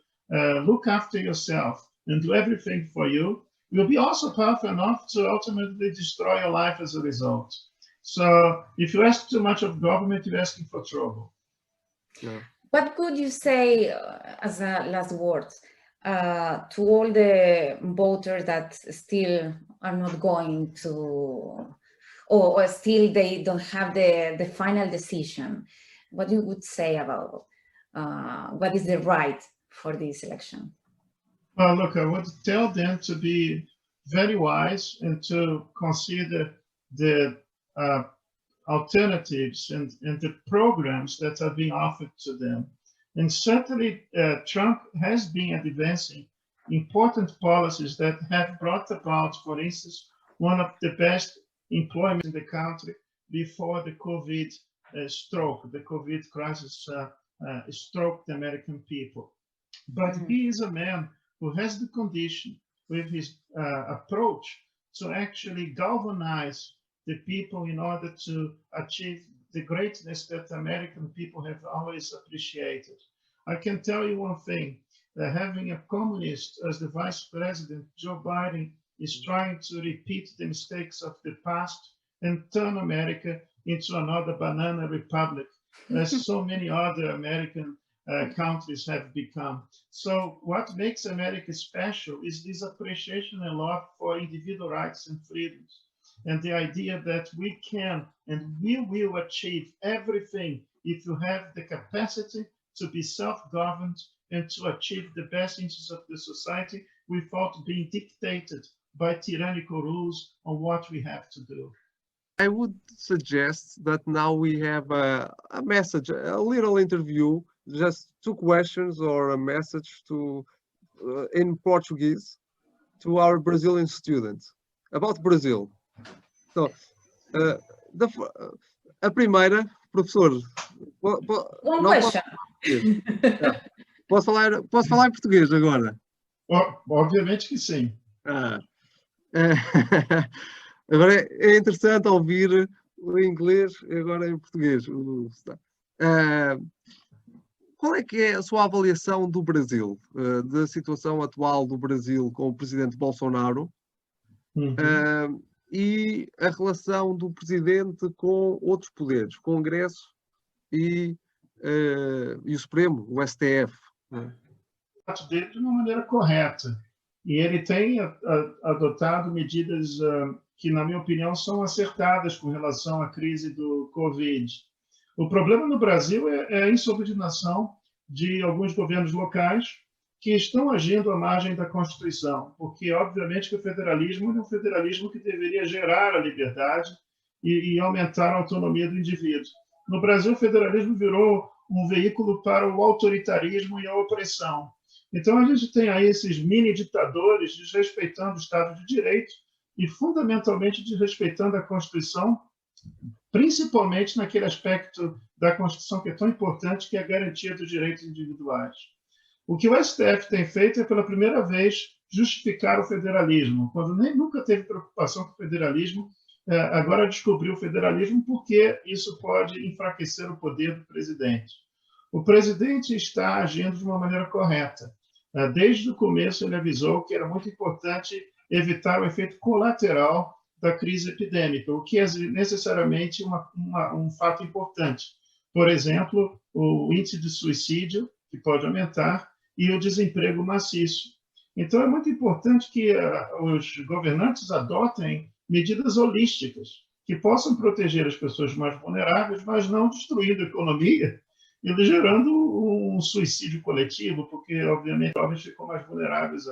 look after yourself and do everything for you will be also powerful enough to ultimately destroy your life as a result. So if you ask too much of government, you're asking for trouble. What could you say as a last words to all the voters that still are not going to, or still they don't have the final decision? What you would say about what is the right for this election? Well, look, I would tell them to be very wise and to consider the alternatives and the programs that are being offered to them. And certainly Trump has been advancing important policies that have brought about, for instance, one of the best employment in the country before the COVID stroke, the COVID crisis stroked the American people. But he is a man who has the condition with his approach to actually galvanize the people in order to achieve the greatness that American people have always appreciated. I can tell you one thing, that having a communist as the vice president, Joe Biden is trying to repeat the mistakes of the past and turn America into another banana republic, as so many other American countries have become. So what makes America special is this appreciation and love for individual rights and freedoms, and the idea that we can and we will achieve everything if you have the capacity to be self-governed and to achieve the best interests of the society without being dictated by tyrannical rules on what we have to do. I would suggest that now we have a message, a little interview, just 2 questions or a message to in Portuguese to our Brazilian students. about Brazil. So, a primeira, professor. One question. Posso falar em português agora? Obviamente que sim. Agora é interessante ouvir o inglês e agora em português. Qual é que é a sua avaliação do Brasil, da situação atual do Brasil com o presidente Bolsonaro e a relação do presidente com outros poderes, Congresso e o Supremo, o STF? Dele de uma maneira correta. E ele tem adotado medidas que, na minha opinião, são acertadas com relação à crise do Covid. O problema no Brasil é a insubordinação de alguns governos locais que estão agindo à margem da Constituição, porque, obviamente, que o federalismo é um federalismo que deveria gerar a liberdade e aumentar a autonomia do indivíduo. No Brasil, o federalismo virou um veículo para o autoritarismo e a opressão. Então, a gente tem aí esses mini-ditadores desrespeitando o Estado de Direito e, fundamentalmente, desrespeitando a Constituição, principalmente naquele aspecto da Constituição que é tão importante, que é a garantia dos direitos individuais. O que o STF tem feito é, pela primeira vez, justificar o federalismo, quando nunca teve preocupação com o federalismo, agora descobriu o federalismo porque isso pode enfraquecer o poder do presidente. O presidente está agindo de uma maneira correta. Desde o começo, ele avisou que era muito importante evitar o efeito colateral da crise epidêmica, o que é necessariamente um fato importante. Por exemplo, o índice de suicídio, que pode aumentar, e o desemprego maciço. Então, é muito importante que os governantes adotem medidas holísticas que possam proteger as pessoas mais vulneráveis, mas não destruindo a economia e gerando um suicídio coletivo, porque, obviamente, os jovens ficam mais vulneráveis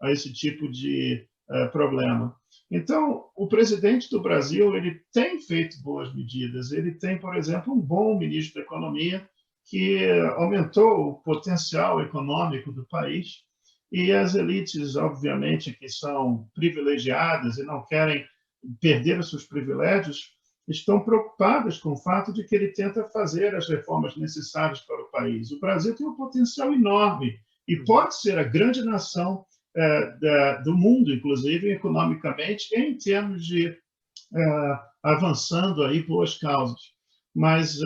a esse tipo de problema. Então, o presidente do Brasil ele tem feito boas medidas. Ele tem, por exemplo, um bom ministro da Economia que aumentou o potencial econômico do país e as elites, obviamente, que são privilegiadas e não querem perder os seus privilégios, estão preocupadas com o fato de que ele tenta fazer as reformas necessárias para o país. O Brasil tem um potencial enorme e pode ser a grande nação do mundo, inclusive economicamente, em termos de avançando aí boas causas. Mas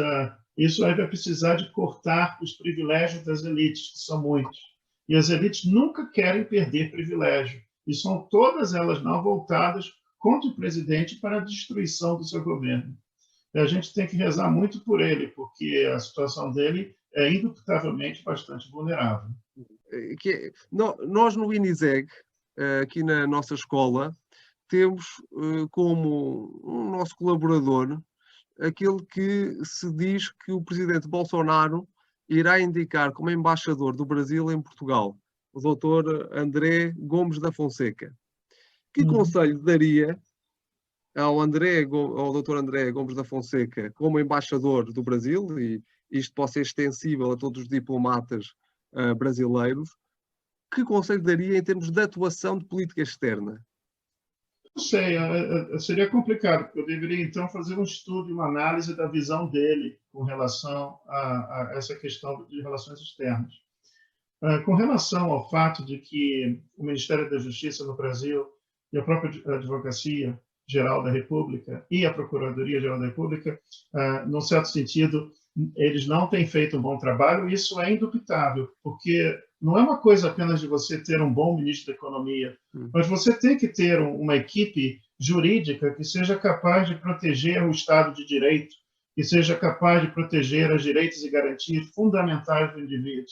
isso aí vai precisar de cortar os privilégios das elites, que são muitos. E as elites nunca querem perder privilégio. E são todas elas não voltadas contra o presidente para a destruição do seu governo. E a gente tem que rezar muito por ele, porque a situação dele é indubitavelmente bastante vulnerável. Nós no INISEG, aqui na nossa escola, temos como um nosso colaborador aquele que se diz que o presidente Bolsonaro irá indicar como embaixador do Brasil em Portugal, o doutor André Gomes da Fonseca. Que conselho daria ao doutor André Gomes da Fonseca como embaixador do Brasil, e isto pode ser extensível a todos os diplomatas brasileiros, que conselho daria em termos de atuação de política externa? Não sei, seria complicado, porque eu deveria, então, fazer um estudo, uma análise da visão dele com relação a essa questão de relações externas. Com relação ao fato de que o Ministério da Justiça no Brasil e a própria Advocacia Geral da República e a Procuradoria Geral da República, num certo sentido, eles não têm feito um bom trabalho, e isso é indubitável, porque não é uma coisa apenas de você ter um bom ministro da Economia, mas você tem que ter uma equipe jurídica que seja capaz de proteger o Estado de Direito, que seja capaz de proteger os direitos e garantias fundamentais do indivíduo.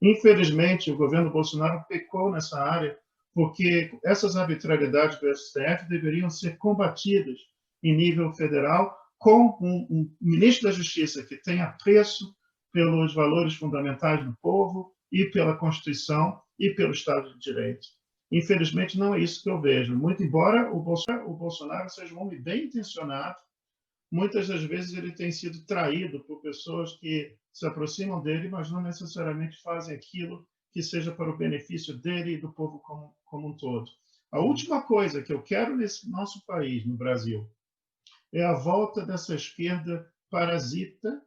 Infelizmente, o governo Bolsonaro pecou nessa área, porque essas arbitrariedades do STF deveriam ser combatidas em nível federal com um ministro da Justiça que tenha apreço pelos valores fundamentais do povo e pela Constituição e pelo Estado de Direito. Infelizmente, não é isso que eu vejo. Muito embora o Bolsonaro seja um homem bem intencionado, muitas das vezes ele tem sido traído por pessoas que se aproximam dele, mas não necessariamente fazem aquilo que seja para o benefício dele e do povo como um todo. A última coisa que eu quero nesse nosso país, no Brasil, é a volta dessa esquerda parasita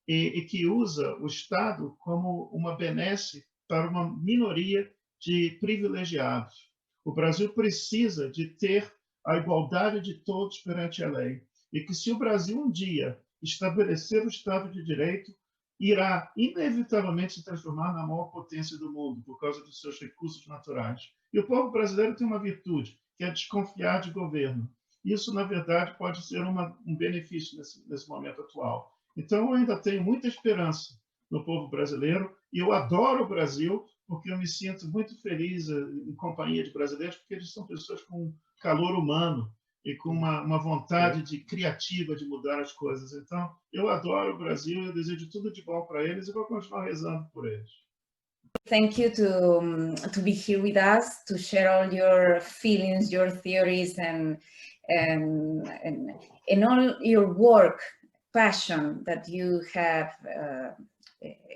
e que usa o Estado como uma benesse para uma minoria de privilegiados. O Brasil precisa de ter a igualdade de todos perante a lei. E que se o Brasil um dia estabelecer o Estado de Direito, irá inevitavelmente se transformar na maior potência do mundo por causa dos seus recursos naturais. E o povo brasileiro tem uma virtude, que é desconfiar de governo. Isso, na verdade, pode ser um benefício nesse momento atual. Então, eu ainda tenho muita esperança no povo brasileiro e eu adoro o Brasil porque eu me sinto muito feliz em companhia de brasileiros, porque eles são pessoas com calor humano e com uma vontade criativa de mudar as coisas. Então, eu adoro o Brasil, eu desejo tudo de bom para eles e vou continuar rezando por eles. Thank you to be here with us, to share all your feelings, your theories, and all your work, passion that you have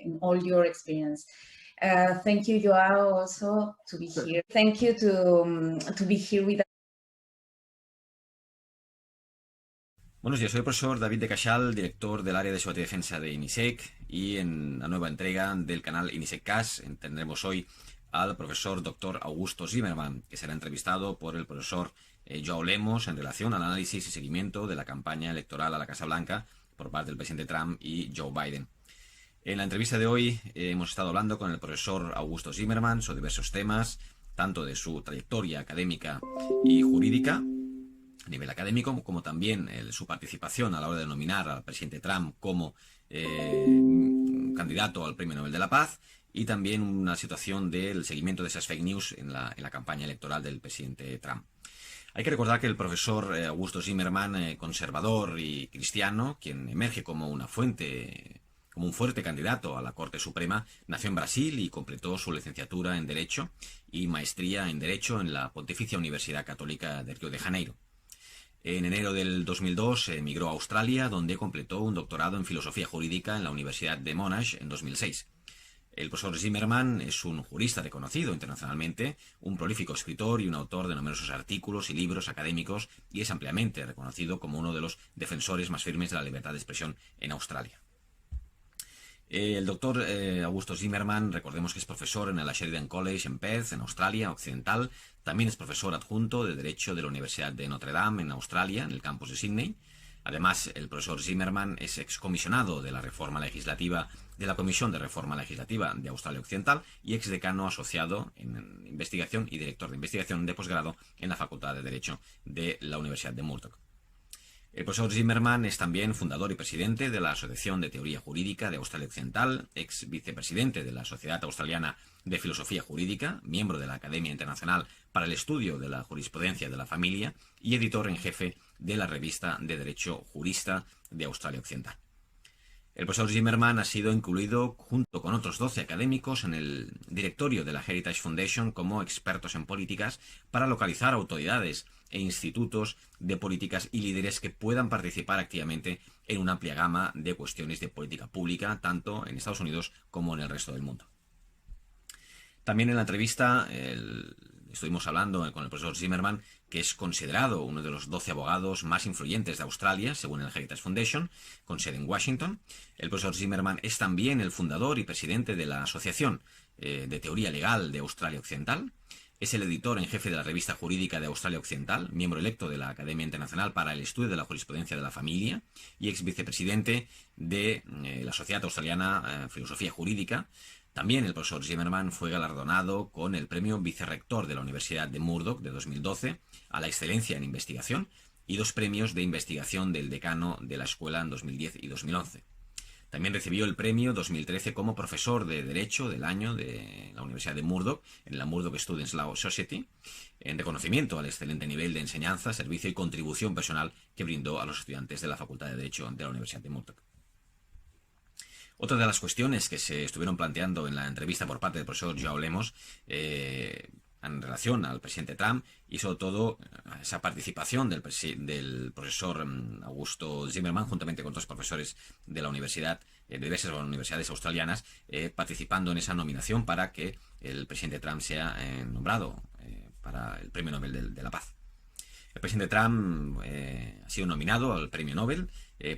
in all your experience. Thank you, Joao, also to be here. Thank you to be here with us. Buenos días, soy el profesor David de Cachal, director del área de seguridad y defensa de INISEC, y en la nueva entrega del canal INISEG CAST tendremos hoy al profesor Dr. Augusto Zimmermann, que será entrevistado por el profesor Joao Lemos en relación al análisis y seguimiento de la campaña electoral a la Casa Blanca por parte del presidente Trump y Joe Biden. En la entrevista de hoy hemos estado hablando con el profesor Augusto Zimmermann sobre diversos temas, tanto de su trayectoria académica y jurídica, a nivel académico, como también su participación a la hora de nominar al presidente Trump como candidato al Premio Nobel de la Paz, y también una situación del seguimiento de esas fake news en la campaña electoral del presidente Trump. Hay que recordar que el profesor Augusto Zimmermann, conservador y cristiano, quien emerge como un fuerte candidato a la Corte Suprema, nació en Brasil y completó su licenciatura en Derecho y maestría en Derecho en la Pontificia Universidad Católica de Río de Janeiro. En enero del 2002 emigró a Australia, donde completó un doctorado en Filosofía Jurídica en la Universidad de Monash en 2006. El profesor Zimmermann es un jurista reconocido internacionalmente, un prolífico escritor y un autor de numerosos artículos y libros académicos, y es ampliamente reconocido como uno de los defensores más firmes de la libertad de expresión en Australia. El doctor Augusto Zimmermann, recordemos que es profesor en el Sheridan College en Perth, en Australia Occidental. También es profesor adjunto de Derecho de la Universidad de Notre Dame en Australia, en el campus de Sydney. Además, el profesor Zimmermann es excomisionado de la Comisión de Reforma Legislativa de Australia Occidental y exdecano asociado en investigación y director de investigación de posgrado en la Facultad de Derecho de la Universidad de Murdoch. El profesor Zimmermann es también fundador y presidente de la Asociación de Teoría Jurídica de Australia Occidental, ex vicepresidente de la Sociedad Australiana de Filosofía Jurídica, miembro de la Academia Internacional para el Estudio de la Jurisprudencia de la Familia y editor en jefe de la revista de Derecho Jurista de Australia Occidental. El profesor Zimmermann ha sido incluido junto con otros 12 académicos en el directorio de la Heritage Foundation como expertos en políticas para localizar autoridades e institutos de políticas y líderes que puedan participar activamente en una amplia gama de cuestiones de política pública, tanto en Estados Unidos como en el resto del mundo. También en la entrevista estuvimos hablando con el profesor Zimmermann, que es considerado uno de los 12 abogados más influyentes de Australia, según el Heritage Foundation, con sede en Washington. El profesor Zimmermann es también el fundador y presidente de la Asociación de Teoría Legal de Australia Occidental. Es el editor en jefe de la Revista Jurídica de Australia Occidental, miembro electo de la Academia Internacional para el Estudio de la Jurisprudencia de la Familia y ex vicepresidente de la Sociedad Australiana Filosofía Jurídica. También el profesor Zimmermann fue galardonado con el premio vicerrector de la Universidad de Murdoch de 2012 a la excelencia en investigación y 2 premios de investigación del decano de la escuela en 2010 y 2011. También recibió el premio 2013 como profesor de Derecho del año de la Universidad de Murdoch, en la Murdoch Students Law Society, en reconocimiento al excelente nivel de enseñanza, servicio y contribución personal que brindó a los estudiantes de la Facultad de Derecho de la Universidad de Murdoch. Otra de las cuestiones que se estuvieron planteando en la entrevista por parte del profesor Joao Lemos en relación al presidente Trump y sobre todo esa participación del profesor Augusto Zimmermann juntamente con otros profesores de la universidad, de diversas universidades australianas, participando en esa nominación para que el presidente Trump sea nombrado para el Premio Nobel de la Paz. El presidente Trump ha sido nominado al Premio Nobel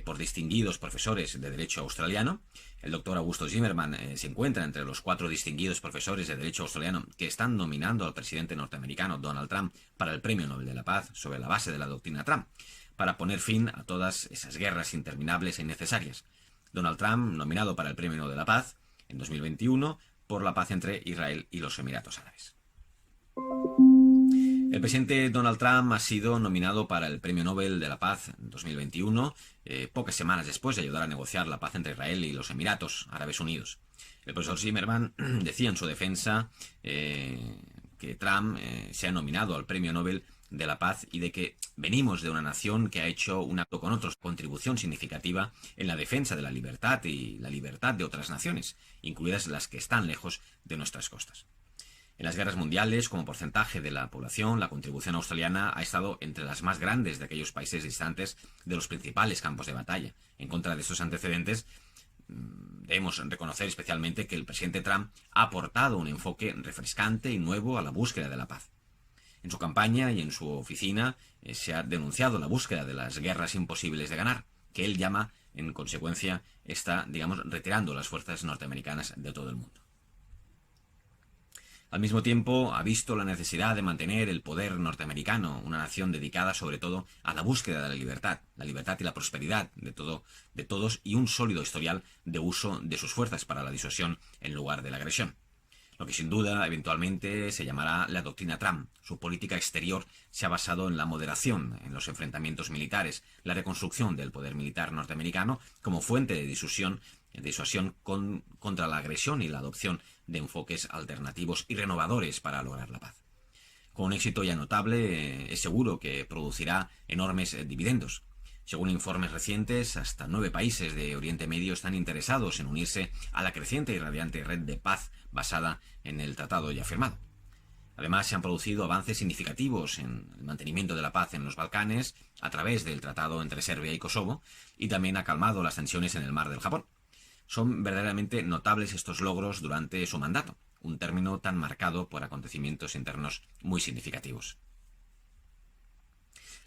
por distinguidos profesores de Derecho australiano. El doctor Augusto Zimmermann se encuentra entre los 4 distinguidos profesores de Derecho australiano que están nominando al presidente norteamericano Donald Trump para el Premio Nobel de la Paz sobre la base de la doctrina Trump, para poner fin a todas esas guerras interminables e innecesarias. Donald Trump, nominado para el Premio Nobel de la Paz en 2021 por la paz entre Israel y los Emiratos Árabes. El presidente Donald Trump ha sido nominado para el Premio Nobel de la Paz en 2021, pocas semanas después de ayudar a negociar la paz entre Israel y los Emiratos Árabes Unidos. El profesor Zimmermann decía en su defensa que Trump se ha nominado al Premio Nobel de la Paz y de que venimos de una nación que ha hecho un acto con otros, contribución significativa en la defensa de la libertad y la libertad de otras naciones, incluidas las que están lejos de nuestras costas. En las guerras mundiales, como porcentaje de la población, la contribución australiana ha estado entre las más grandes de aquellos países distantes de los principales campos de batalla. En contra de estos antecedentes, debemos reconocer especialmente que el presidente Trump ha aportado un enfoque refrescante y nuevo a la búsqueda de la paz. En su campaña y en su oficina se ha denunciado la búsqueda de las guerras imposibles de ganar, que él llama, en consecuencia, está, retirando las fuerzas norteamericanas de todo el mundo. Al mismo tiempo, ha visto la necesidad de mantener el poder norteamericano, una nación dedicada sobre todo a la búsqueda de la libertad y la prosperidad de todos y un sólido historial de uso de sus fuerzas para la disuasión en lugar de la agresión. Lo que sin duda eventualmente se llamará la doctrina Trump. Su política exterior se ha basado en la moderación en los enfrentamientos militares, la reconstrucción del poder militar norteamericano como fuente de disuasión contra la agresión y la adopción de enfoques alternativos y renovadores para lograr la paz. Con un éxito ya notable, es seguro que producirá enormes dividendos. Según informes recientes, hasta 9 países de Oriente Medio están interesados en unirse a la creciente y radiante red de paz basada en el tratado ya firmado. Además, se han producido avances significativos en el mantenimiento de la paz en los Balcanes a través del tratado entre Serbia y Kosovo, y también ha calmado las tensiones en el mar del Japón. Son verdaderamente notables estos logros durante su mandato, un término tan marcado por acontecimientos internos muy significativos.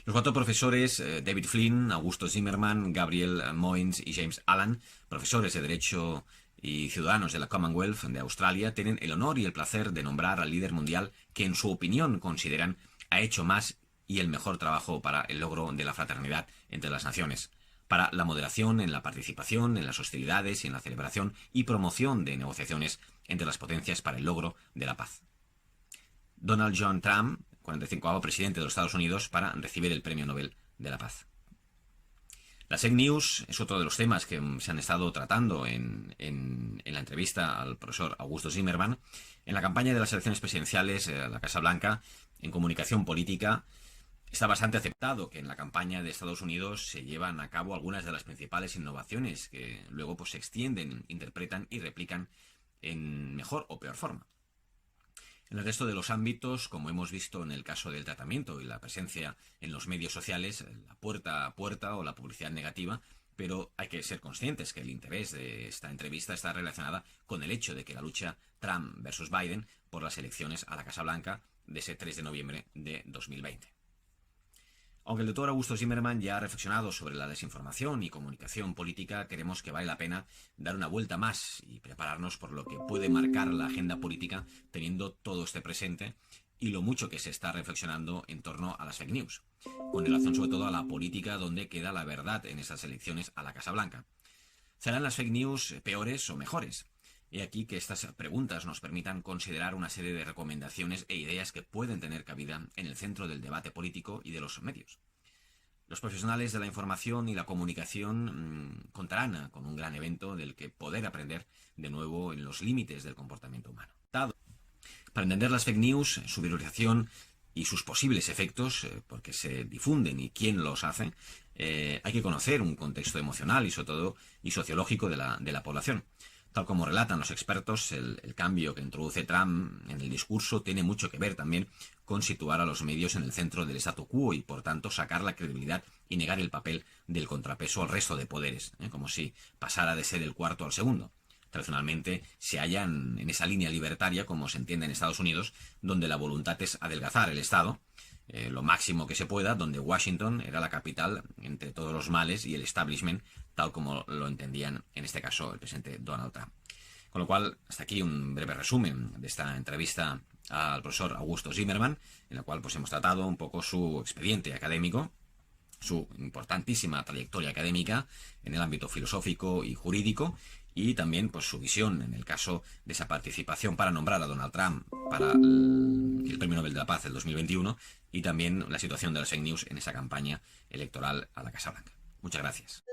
Los 4 profesores, David Flynn, Augusto Zimmermann, Gabriel Moynes y James Allan, profesores de Derecho y ciudadanos de la Commonwealth de Australia, tienen el honor y el placer de nombrar al líder mundial que en su opinión consideran ha hecho más y el mejor trabajo para el logro de la fraternidad entre las naciones, para la moderación en la participación, en las hostilidades y en la celebración y promoción de negociaciones entre las potencias para el logro de la paz. Donald John Trump, 45º presidente de los Estados Unidos, para recibir el Premio Nobel de la Paz. Las fake news es otro de los temas que se han estado tratando en la entrevista al profesor Augusto Zimmermann. En la campaña de las elecciones presidenciales a la Casa Blanca, en comunicación política, está bastante aceptado que en la campaña de Estados Unidos se llevan a cabo algunas de las principales innovaciones que luego se extienden, interpretan y replican en mejor o peor forma. En el resto de los ámbitos, como hemos visto en el caso del tratamiento y la presencia en los medios sociales, la puerta a puerta o la publicidad negativa, pero hay que ser conscientes que el interés de esta entrevista está relacionada con el hecho de que la lucha Trump versus Biden por las elecciones a la Casa Blanca de ese 3 de noviembre de 2020. Aunque el doctor Augusto Zimmermann ya ha reflexionado sobre la desinformación y comunicación política, creemos que vale la pena dar una vuelta más y prepararnos por lo que puede marcar la agenda política teniendo todo este presente y lo mucho que se está reflexionando en torno a las fake news, con relación sobre todo a la política donde queda la verdad en esas elecciones a la Casa Blanca. ¿Serán las fake news peores o mejores? He aquí que estas preguntas nos permitan considerar una serie de recomendaciones e ideas que pueden tener cabida en el centro del debate político y de los medios. Los profesionales de la información y la comunicación contarán con un gran evento del que poder aprender de nuevo en los límites del comportamiento humano. Para entender las fake news, su viralización y sus posibles efectos, porque se difunden y quién los hace, hay que conocer un contexto emocional y sobre todo y sociológico de la población. Tal como relatan los expertos, el cambio que introduce Trump en el discurso tiene mucho que ver también con situar a los medios en el centro del statu quo y, por tanto, sacar la credibilidad y negar el papel del contrapeso al resto de poderes, como si pasara de ser el cuarto al segundo. tradicionalmente se hallan en esa línea libertaria, como se entiende en Estados Unidos, donde la voluntad es adelgazar el Estado, lo máximo que se pueda, donde Washington era la capital entre todos los males y el establishment, tal como lo entendían en este caso el presidente Donald Trump. Con lo cual, hasta aquí un breve resumen de esta entrevista al profesor Augusto Zimmermann, en la cual pues hemos tratado un poco su expediente académico, su importantísima trayectoria académica en el ámbito filosófico y jurídico, y también pues su visión en el caso de esa participación para nombrar a Donald Trump para el Premio Nobel de la Paz del 2021, y también la situación de las fake news en esa campaña electoral a la Casa Blanca. Muchas gracias.